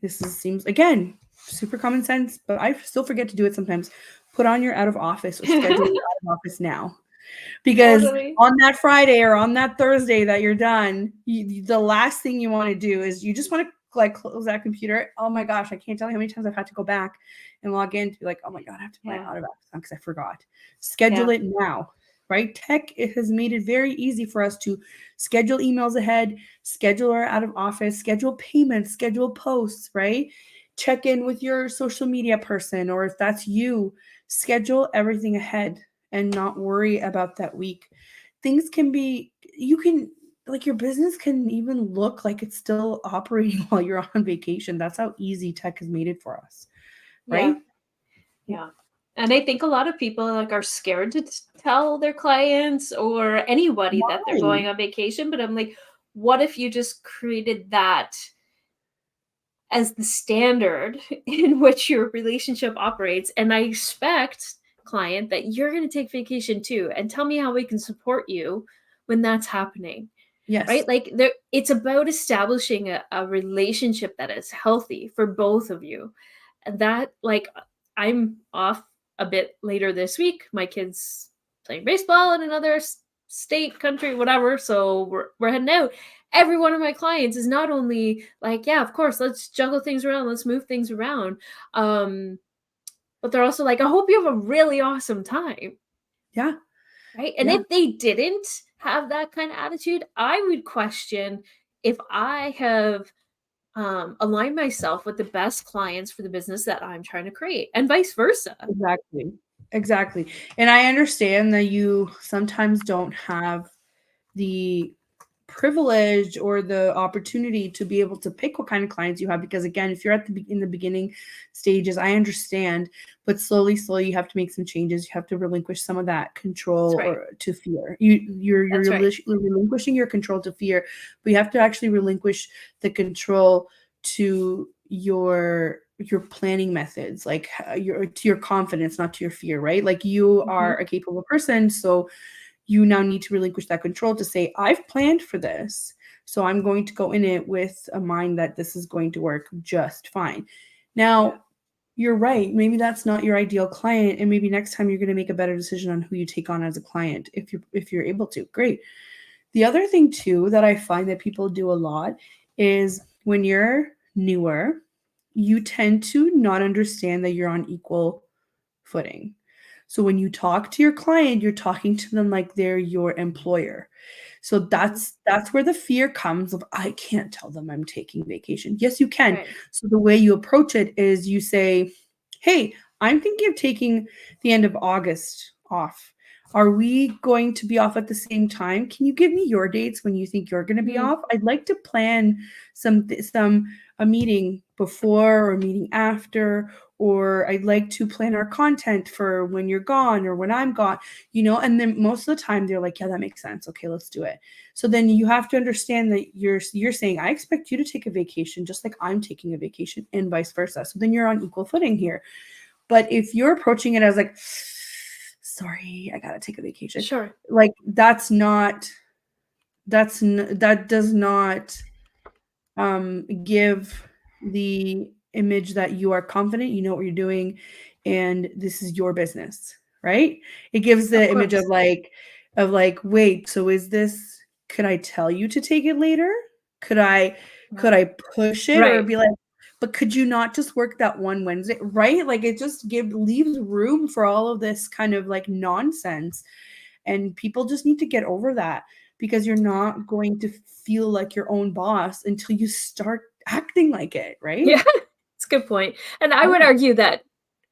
seems, again, super common sense, but I still forget to do it sometimes. Put on your out of office or schedule your out of office now. Because Totally. on that Friday or on that Thursday that you're done, the last thing you want to do is you just want to like close that computer. Oh my gosh, I can't tell you how many times I've had to go back and log in to be like, oh my God, I have to put my Yeah. out of office on because I forgot. Schedule Yeah. it now, right? Tech, it has made it very easy for us to schedule emails ahead, schedule our out of office, schedule payments, schedule posts, right? Check in with your social media person, or if that's you, schedule everything ahead and not worry about that week. Things can be, you can, like your business can even look like it's still operating while you're on vacation. That's how easy tech has made it for us, Yeah. right? Yeah. And I think a lot of people like are scared to tell their clients or anybody that they're Why? going on vacation. But I'm like, what if you just created that as the standard in which your relationship operates? And I expect, client, that you're going to take vacation too, and tell me how we can support you when that's happening. Yes. Right? Like there, it's about establishing a relationship that is healthy for both of you. And that, like, I'm off a bit later this week. My kids playing baseball in another state, country, whatever. So we're heading out. Every one of my clients is not only like, yeah, of course, let's juggle things around, let's move things around. But they're also like, I hope you have a really awesome time. Yeah. Right. And Yeah. if they didn't have that kind of attitude, I would question if I have align myself with the best clients for the business that I'm trying to create, and vice versa. Exactly. Exactly. And I understand that you sometimes don't have the privilege or the opportunity to be able to pick what kind of clients you have, because again, if you're in the beginning stages, I understand, but slowly you have to make some changes. You have to relinquish some of that control That's right. or to fear. You're That's right. relinquishing your control to fear, but you have to actually relinquish the control to your your planning methods, like to your confidence, not to your fear, right? Like you are a capable person, so you now need to relinquish that control to say, I've planned for this, so I'm going to go in it with a mind that this is going to work just fine. Now, you're right. Maybe that's not your ideal client, and maybe next time you're going to make a better decision on who you take on as a client if you're able to. Great. The other thing too that I find that people do a lot is when you're newer, you tend to not understand that you're on equal footing. So when you talk to your client, you're talking to them like they're your employer. So that's where the fear comes of, I can't tell them I'm taking vacation. Yes, you can. Right. So the way you approach it is you say, hey, I'm thinking of taking the end of August off. Are we going to be off at the same time? Can you give me your dates when you think you're going to be off? I'd like to plan a meeting before or a meeting after, or I'd like to plan our content for when you're gone or when I'm gone, and then most of the time they're like, yeah, that makes sense. Okay, let's do it. So then you have to understand that you're saying, I expect you to take a vacation just like I'm taking a vacation, and vice versa. So then you're on equal footing here. But if you're approaching it as like, sorry, I gotta take a vacation. Sure. Like that does not give the image that you are confident, you know what you're doing, and this is your business, right? It gives the image of like, wait, so is this, could I tell you to take it later? Could I push it or be like, but could you not just work that one Wednesday, right? Like it just leaves room for all of this kind of like nonsense. And people just need to get over that, because you're not going to feel like your own boss until you start acting like it, right? Yeah, it's a good point. And I would argue that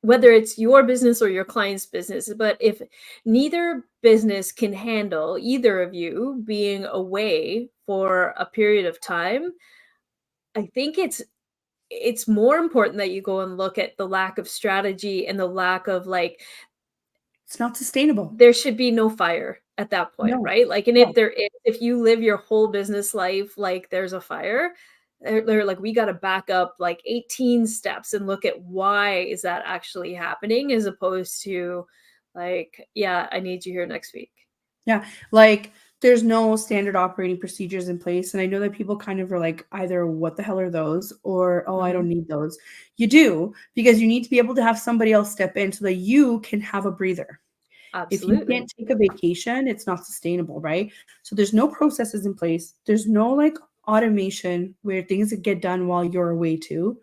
whether it's your business or your client's business, but if neither business can handle either of you being away for a period of time, I think it's more important that you go and look at the lack of strategy and the lack of like, it's not sustainable. There should be no fire at that point, right? Like, and if you live your whole business life like there's a fire, they're like, we got to back up like 18 steps and look at why is that actually happening, as opposed to like, yeah, I need you here next week. Yeah, like there's no standard operating procedures in place. And I know that people kind of are like, either what the hell are those, or, oh, I don't need those. You do, because you need to be able to have somebody else step in so that you can have a breather. Absolutely. If you can't take a vacation, it's not sustainable, right? So there's no processes in place. There's no like automation where things get done while you're away too.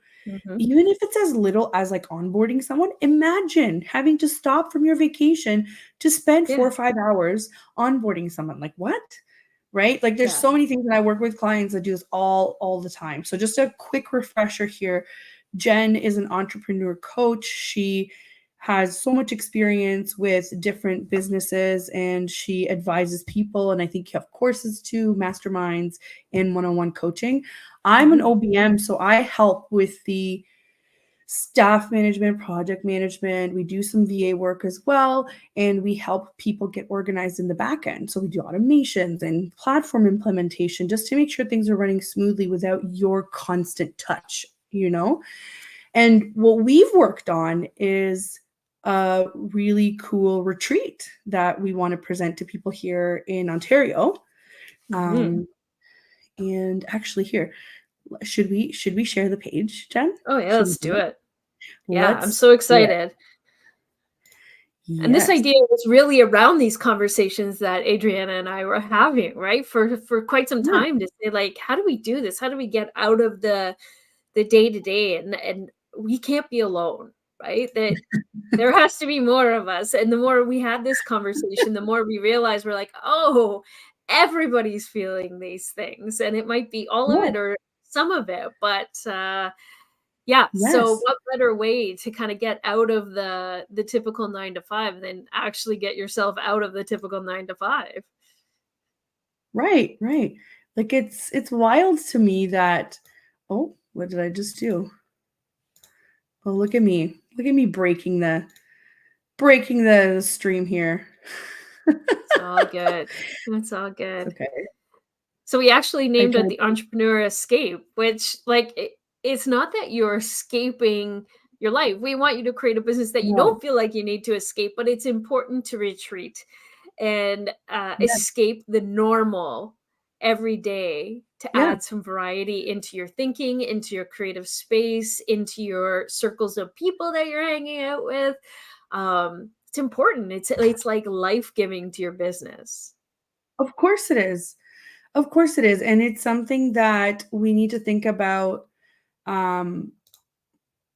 Even if it's as little as like onboarding someone, imagine having to stop from your vacation to spend 4 or 5 hours onboarding someone. Like what? Right? Like there's so many things, and I work with clients that do this all the time. So just a quick refresher here. Jenn is an entrepreneur coach. She has so much experience with different businesses, and she advises people. And I think you have courses too, masterminds and one-on-one coaching. I'm an OBM, so I help with the staff management, project management. We do some VA work as well, and we help people get organized in the back end. So we do automations and platform implementation just to make sure things are running smoothly without your constant touch, And what we've worked on is a really cool retreat that we want to present to people here in Ontario. And actually here, should we share the page, Jenn? Oh yeah, let's do it. Yeah, I'm so excited. Yes. And this idea was really around these conversations that Adriana and I were having, right? For quite some time, to say like, how do we do this? How do we get out of the day-to-day? And we can't be alone, right? That there has to be more of us. And the more we had this conversation, the more we realized we're like, oh, everybody's feeling these things. And it might be all of it or some of it. But so what better way to kind of get out of the typical 9 to 5 than actually get yourself out of the typical 9 to 5? Right. Like it's wild to me that, oh, what did I just do? Oh, look at me breaking the stream here. It's all good. It's all good. Okay. So we actually named it the Entrepreneur Escape, which like it's not that you're escaping your life. We want you to create a business that you No. don't feel like you need to escape, but it's important to retreat and Yeah. escape the normal every day to Yeah. add some variety into your thinking, into your creative space, into your circles of people that you're hanging out with. It's important. It's like life-giving to your business. Of course it is. Of course it is. And it's something that we need to think about um,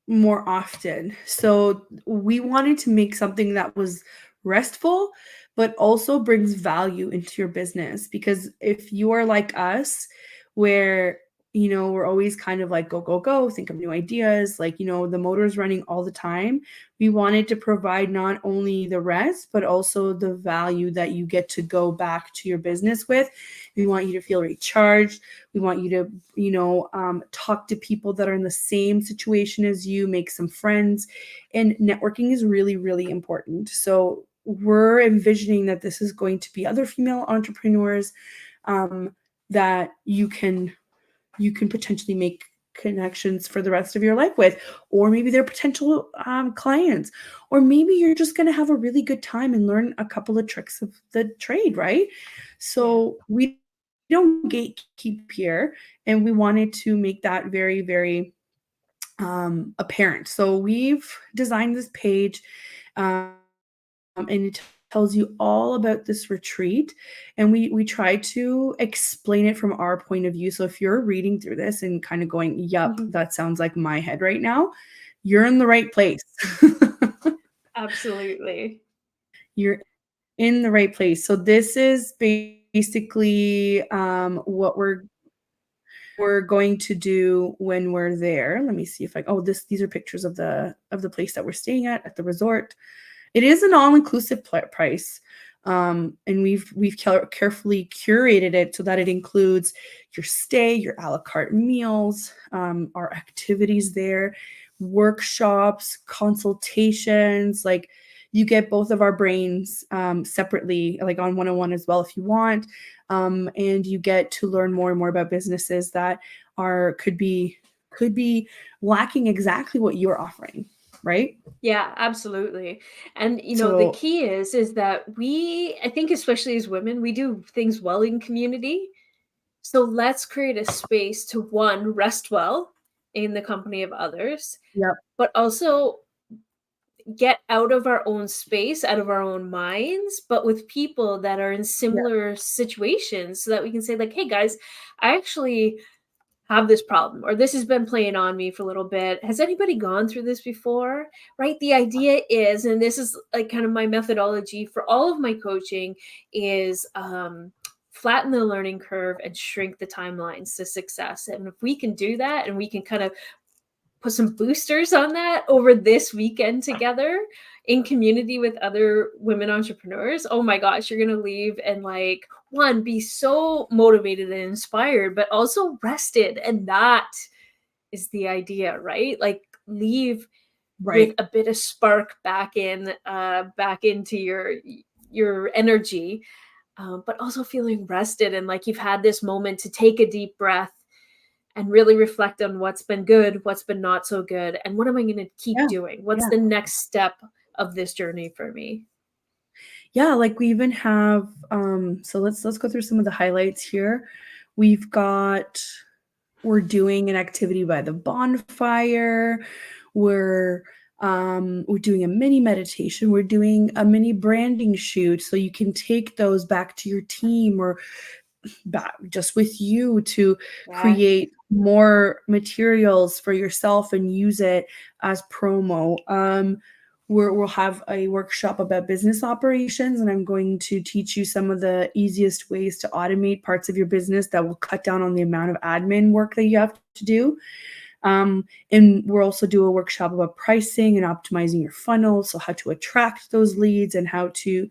more often. So we wanted to make something that was restful, but also brings value into your business. Because if you are like us, where we're always kind of like go, go, go, think of new ideas, like, the motor's running all the time. We wanted to provide not only the rest, but also the value that you get to go back to your business with. We want you to feel recharged. We want you to, talk to people that are in the same situation as you, make some friends. And networking is really, really important. So we're envisioning that this is going to be other female entrepreneurs that you can potentially make connections for the rest of your life with, or maybe they're potential clients, or maybe you're just going to have a really good time and learn a couple of tricks of the trade, right? So we don't gatekeep here, and we wanted to make that very, very apparent. So we've designed this page, and it tells you all about this retreat, and we try to explain it from our point of view. So if you're reading through this and kind of going, yep, that sounds like my head right now, you're in the right place. Absolutely. You're in the right place. So this is basically what we're going to do when we're there. Let me see if these are pictures of the place that we're staying at the resort. It is an all-inclusive price, and we've carefully curated it so that it includes your stay, your a la carte meals, our activities there, workshops, consultations. Like, you get both of our brains separately, like on 101 as well if you want, and you get to learn more and more about businesses that could be lacking exactly what you're offering, right? Yeah, absolutely. And the So key is that I think especially as women, we do things well in community. So let's create a space to, one, rest well in the company of others, yep, but also get out of our own space, out of our own minds, but with people that are in yeah, similar situations, so that we can say, like, hey guys, I actually have this problem, or this has been playing on me for a little bit. Has anybody gone through this before? Right? The idea is, and this is like kind of my methodology for all of my coaching, is flatten the learning curve and shrink the timelines to success. And if we can do that, and we can kind of put some boosters on that over this weekend together in community with other women entrepreneurs, oh my gosh, you're going to leave and, like, one, be so motivated and inspired, but also rested. And that is the idea, right? Like, leave with right. a bit of spark back into your energy, but also feeling rested, and like you've had this moment to take a deep breath and really reflect on what's been good, what's been not so good, and what am I going to keep Yeah, doing? What's yeah. the next step of this journey for me? Yeah, like we even have so let's go through some of the highlights here. We're doing an activity by the bonfire. We're doing a mini meditation. We're doing a mini branding shoot, so you can take those back to your team or back just with you to Yeah. create more materials for yourself and use it as promo. We'll have a workshop about business operations, and I'm going to teach you some of the easiest ways to automate parts of your business that will cut down on the amount of admin work that you have to do. And we'll also do a workshop about pricing and optimizing your funnel, so how to attract those leads and how to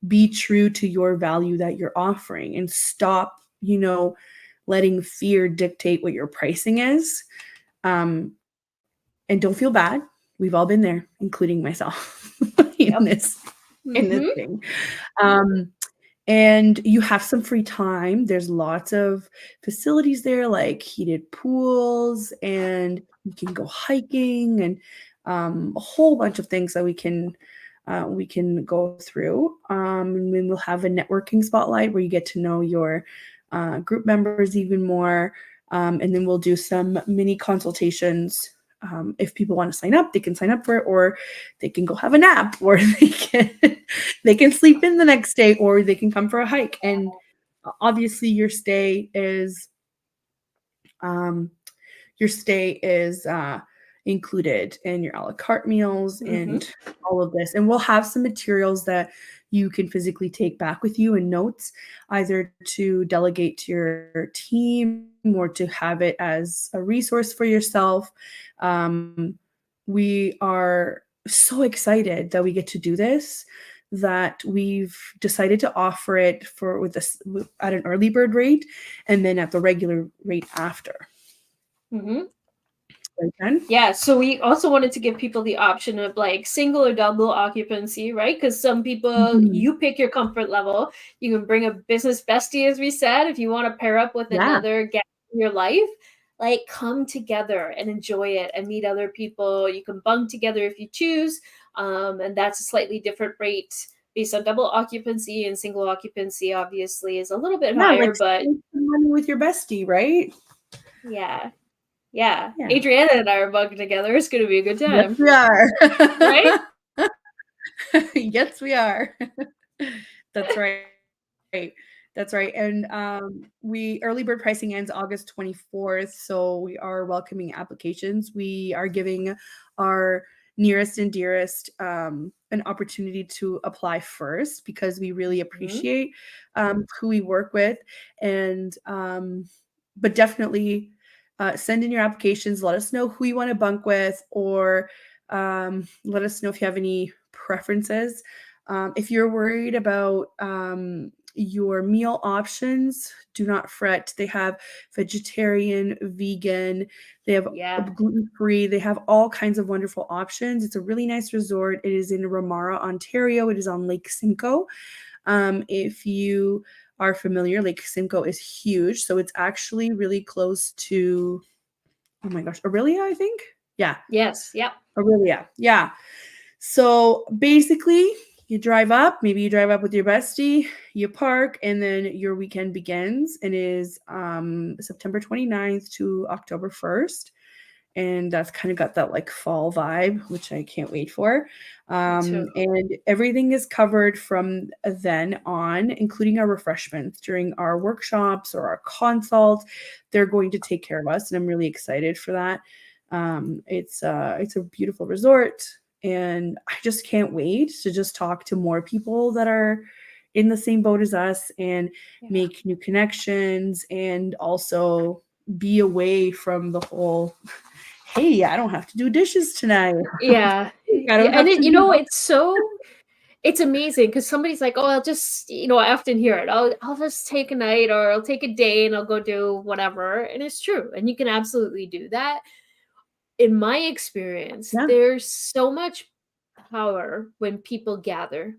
be true to your value that you're offering, and stop, letting fear dictate what your pricing is. And don't feel bad. We've all been there, including myself in Yep. this Mm-hmm. thing. Um, and you have some free time. There's lots of facilities there, like heated pools, and you can go hiking, and a whole bunch of things that we can go through. And then we'll have a networking spotlight where you get to know your group members even more. And then we'll do some mini consultations. If people want to sign up, they can sign up for it, or they can go have a nap, or they can sleep in the next day, or they can come for a hike. And obviously your stay is included in your a la carte meals and all of this. And we'll have some materials that you can physically take back with you and notes, either to delegate to your team or to have it as a resource for yourself. We are so excited that we get to do this, that we've decided to offer it at an early bird rate, and then at the regular rate after. Yeah, so we also wanted to give people the option of like single or double occupancy, right? Because some people, you pick your comfort level. You can bring a business bestie, as we said, if you want to pair up with another guest in your life. Like, come together and enjoy it and meet other people. You can bunk together if you choose, and that's a slightly different rate based on double occupancy. And single occupancy obviously is a little bit higher, but money with your bestie, right? Yeah. Adriana and I are bunked together. It's going to be a good time. Yes, we are. Right? Yes, we are. That's right. That's right. And early bird pricing ends August 24th. So we are welcoming applications. We are giving our nearest and dearest an opportunity to apply first, because we really appreciate who we work with. And but definitely send in your applications. Let us know who you want to bunk with, or let us know if you have any preferences. If you're worried about your meal options, do not fret. They have vegetarian, vegan, they have gluten-free, they have all kinds of wonderful options. It's a really nice resort. It is in Ramara, Ontario. It is on Lake Simcoe. If you are familiar, Lake Simcoe is huge. So it's actually really close to, oh my gosh, Aurelia, I think? Yeah. Yes. Yep. Aurelia. Yeah. So basically, you drive up, maybe you drive up with your bestie, you park, and then your weekend begins, and is September 29th to October 1st. And that's kind of got that like fall vibe, which I can't wait for. And everything is covered from then on, including our refreshments during our workshops or our consults. They're going to take care of us, and I'm really excited for that. It's a beautiful resort, and I just can't wait to just talk to more people that are in the same boat as us, and make new connections, and also be away from the whole, hey, I don't have to do dishes tonight. Yeah. It's amazing, because somebody's like, oh, I'll just, I often hear it. I'll just take a night, or I'll take a day and I'll go do whatever. And it's true. And you can absolutely do that. In my experience, there's so much power when people gather.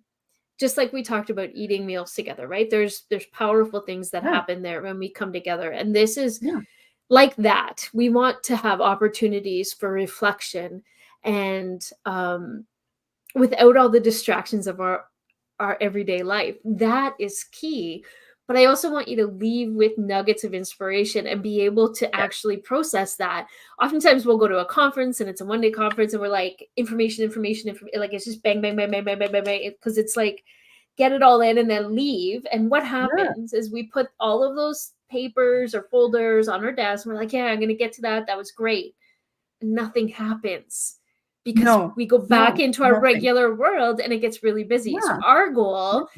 Just like we talked about eating meals together, right? There's powerful things that happen there when we come together. And this is like that. We want to have opportunities for reflection, and without all the distractions of our everyday life. That is key. But I also want you to leave with nuggets of inspiration and be able to actually process that. Oftentimes we'll go to a conference, and it's a one-day conference, and we're like, information. Like, it's just bang, bang, bang, bang, bang, bang, bang, bang. Because it's like, get it all in and then leave. And what happens is we put all of those papers or folders on our desk, and we're like, yeah, I'm going to get to that. That was great. And nothing happens, because we go back into our regular world, and it gets really busy. So our goal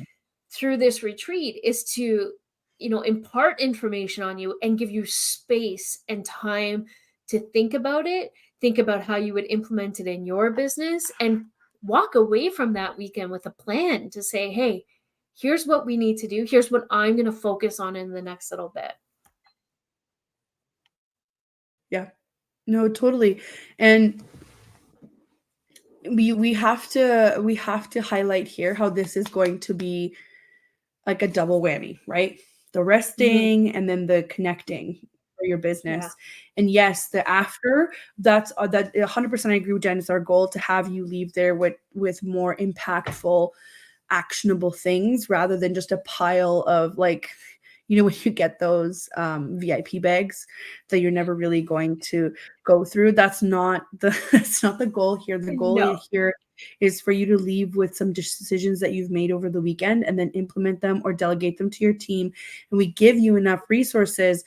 through this retreat is to, impart information on you and give you space and time to think about it, think about how you would implement it in your business, and walk away from that weekend with a plan to say, hey, here's what we need to do. Here's what I'm going to focus on in the next little bit. Yeah, no, totally. And we have to highlight here how this is going to be like a double whammy, right? The resting and then the connecting for your business. Yeah. And yes, the after, that's that 100% I agree with Jen. It's our goal to have you leave there with more impactful, actionable things rather than just a pile of like, when you get those VIP bags that you're never really going to go through. That's not the goal here. The goal No. here is for you to leave with some decisions that you've made over the weekend and then implement them or delegate them to your team. And we give you enough resources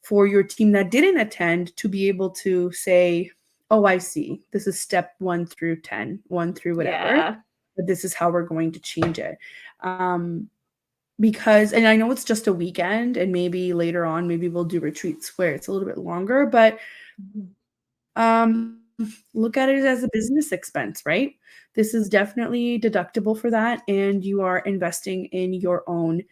for your team that didn't attend to be able to say, oh, I see. This is step 1 through 10, 1 through whatever. Yeah. But this is how we're going to change it. Because, and I know it's just a weekend and maybe later on, maybe we'll do retreats where it's a little bit longer, but look at it as a business expense, right? This is definitely deductible for that. And you are investing in your own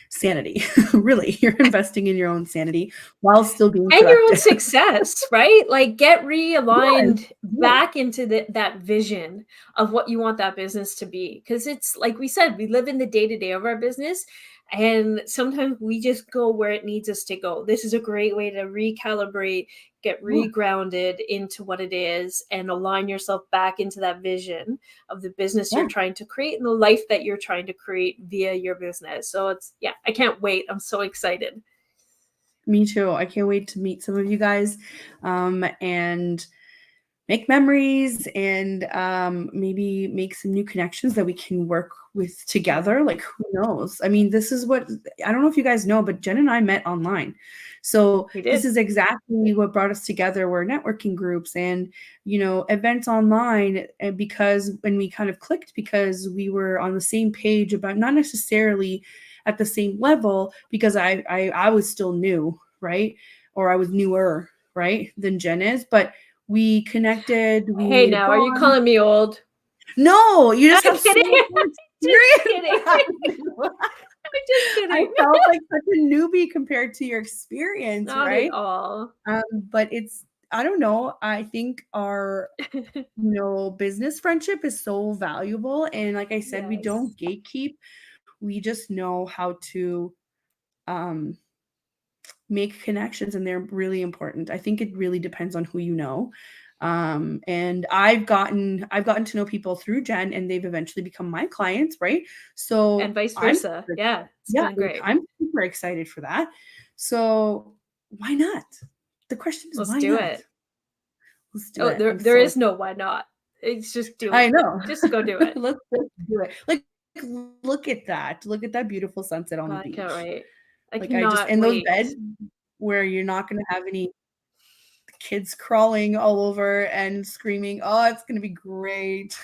sanity. Really, you're investing in your own sanity while still being and your own productive. success, right? Like get realigned back into that vision of what you want that business to be. Because it's like we said, we live in the day-to-day of our business, and sometimes we just go where it needs us to go. This is a great way to recalibrate, get regrounded into what it is, and align yourself back into that vision of the business you're trying to create and the life that you're trying to create via your business. So it's, I can't wait. I'm so excited. Me too. I can't wait to meet some of you guys and make memories and maybe make some new connections that we can work with together. Like, who knows? I mean, this is what, I don't know if you guys know, but Jen and I met online. So this is exactly what brought us together. We're networking groups and, events online. And when we kind of clicked, because we were on the same page about not necessarily at the same level, because I was still new, right? Or I was newer, right, than Jen is, but we connected. We Hey, now, are you calling me old? No, you just have kidding. So much experience. I'm just kidding. I felt like such a newbie compared to your experience, Not right? at all. But I don't know. I think our business friendship is so valuable. And like I said, we don't gatekeep. We just know how to make connections, and they're really important. I think it really depends on who you know. And I've gotten to know people through Jen, and they've eventually become my clients, right? So and vice versa. It's been great. I'm super excited for that. So why not? The question is, Let's why do not? it. Let's do it. There is no why not. It's just do it. I know. Just go do it. Let's do it. Like, look at that. Look at that beautiful sunset on the beach. I can't wait. I Like, cannot in those wait. beds where you're not going to have any kids crawling all over and screaming. Oh, it's going to be great.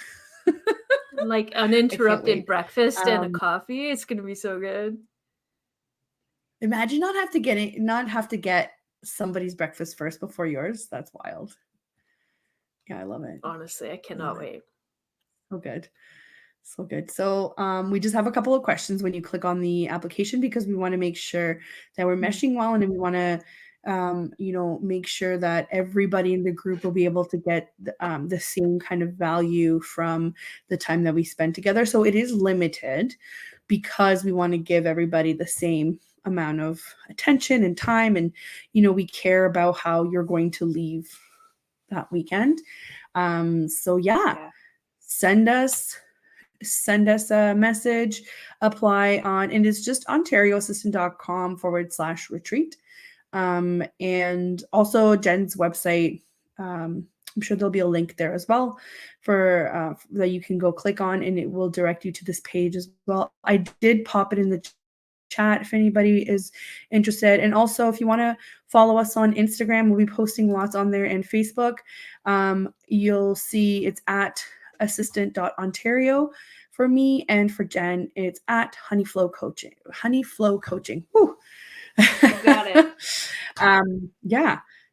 Like uninterrupted breakfast and a coffee. It's going to be so good. Imagine not have to get somebody's breakfast first before yours. That's wild. Yeah, I love it. Honestly, I cannot wait. So good. So good. So we just have a couple of questions when you click on the application, because we want to make sure that we're meshing well, and we want to make sure that everybody in the group will be able to get the same kind of value from the time that we spend together. So it is limited because we want to give everybody the same amount of attention and time, and we care about how you're going to leave that weekend. So send us a message, apply on, and it's just ontarioassistant.com/retreat. And also Jen's website. I'm sure there'll be a link there as well for that you can go click on, and it will direct you to this page as well. I did pop it in the chat if anybody is interested. And also, if you want to follow us on Instagram, we'll be posting lots on there, and Facebook. You'll see it's at assistant.ontario for me, and for Jen, it's at Honeyflow Coaching. Woo. Got it.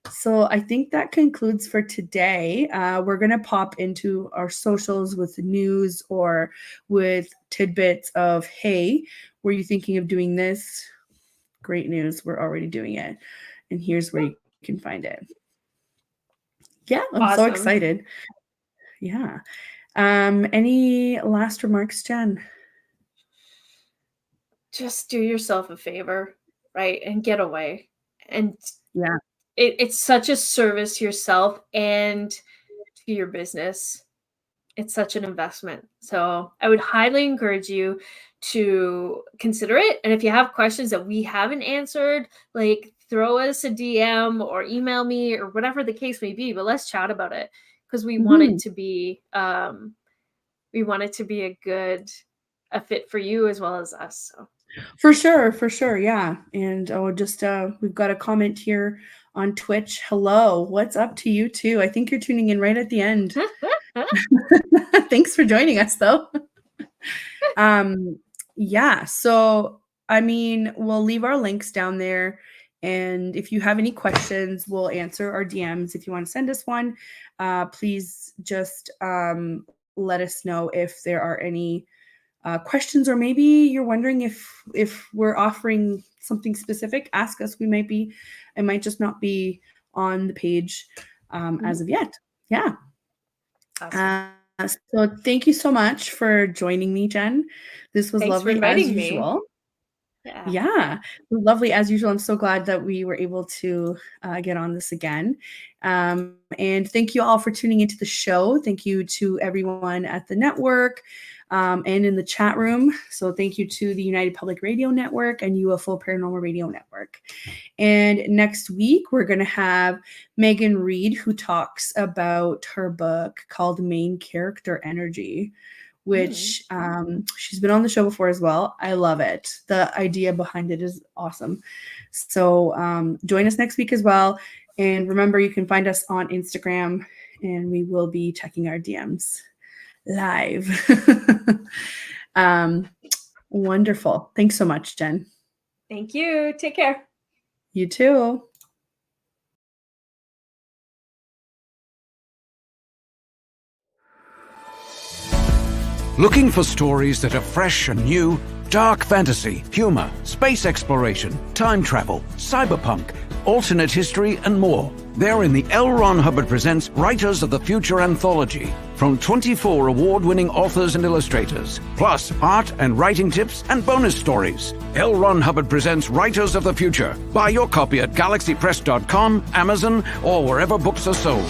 So I think that concludes for today. We're going to pop into our socials with news or with tidbits of, hey, were you thinking of doing this? Great news. We're already doing it. And here's where you can find it. Yeah, I'm so excited. Yeah. Any last remarks, Jen? just do yourself a favor, right? And get away. And Yeah. it's such a service to yourself and to your business. It's such an investment. So I would highly encourage you to consider it. And if you have questions that we haven't answered, like throw us a DM or email me or whatever the case may be, but let's chat about it because we want it to be a fit for you as well as us. So. For sure. Yeah. And we've got a comment here on Twitch. Hello, what's up to you too? I think you're tuning in right at the end. Thanks for joining us though. Yeah. So, I mean, we'll leave our links down there. And if you have any questions, we'll answer our DMs. If you want to send us one, please just let us know if there are any questions, or maybe you're wondering if we're offering something specific. Ask us. It might just not be on the page as of yet. Yeah. Awesome. So thank you so much for joining me, Jenn. This was lovely as usual. Yeah, lovely as usual. I'm so glad that we were able to get on this again. And thank you all for tuning into the show. Thank you to everyone at the network and in the chat room. So thank you to the United Public Radio Network and UFO Paranormal Radio Network. And next week, we're going to have Megan Reed, who talks about her book called Main Character Energy, which she's been on the show before as well. I love it. The idea behind it is awesome. So join us next week as well. And remember, you can find us on Instagram, and we will be checking our DMs live. Wonderful. Thanks so much, Jenn. Thank you. Take care. You too. Looking for stories that are fresh and new? Dark fantasy, humor, space exploration, time travel, cyberpunk, alternate history, and more. They're in the L. Ron Hubbard Presents Writers of the Future anthology from 24 award-winning authors and illustrators, plus art and writing tips and bonus stories. L. Ron Hubbard Presents Writers of the Future. Buy your copy at galaxypress.com, Amazon, or wherever books are sold.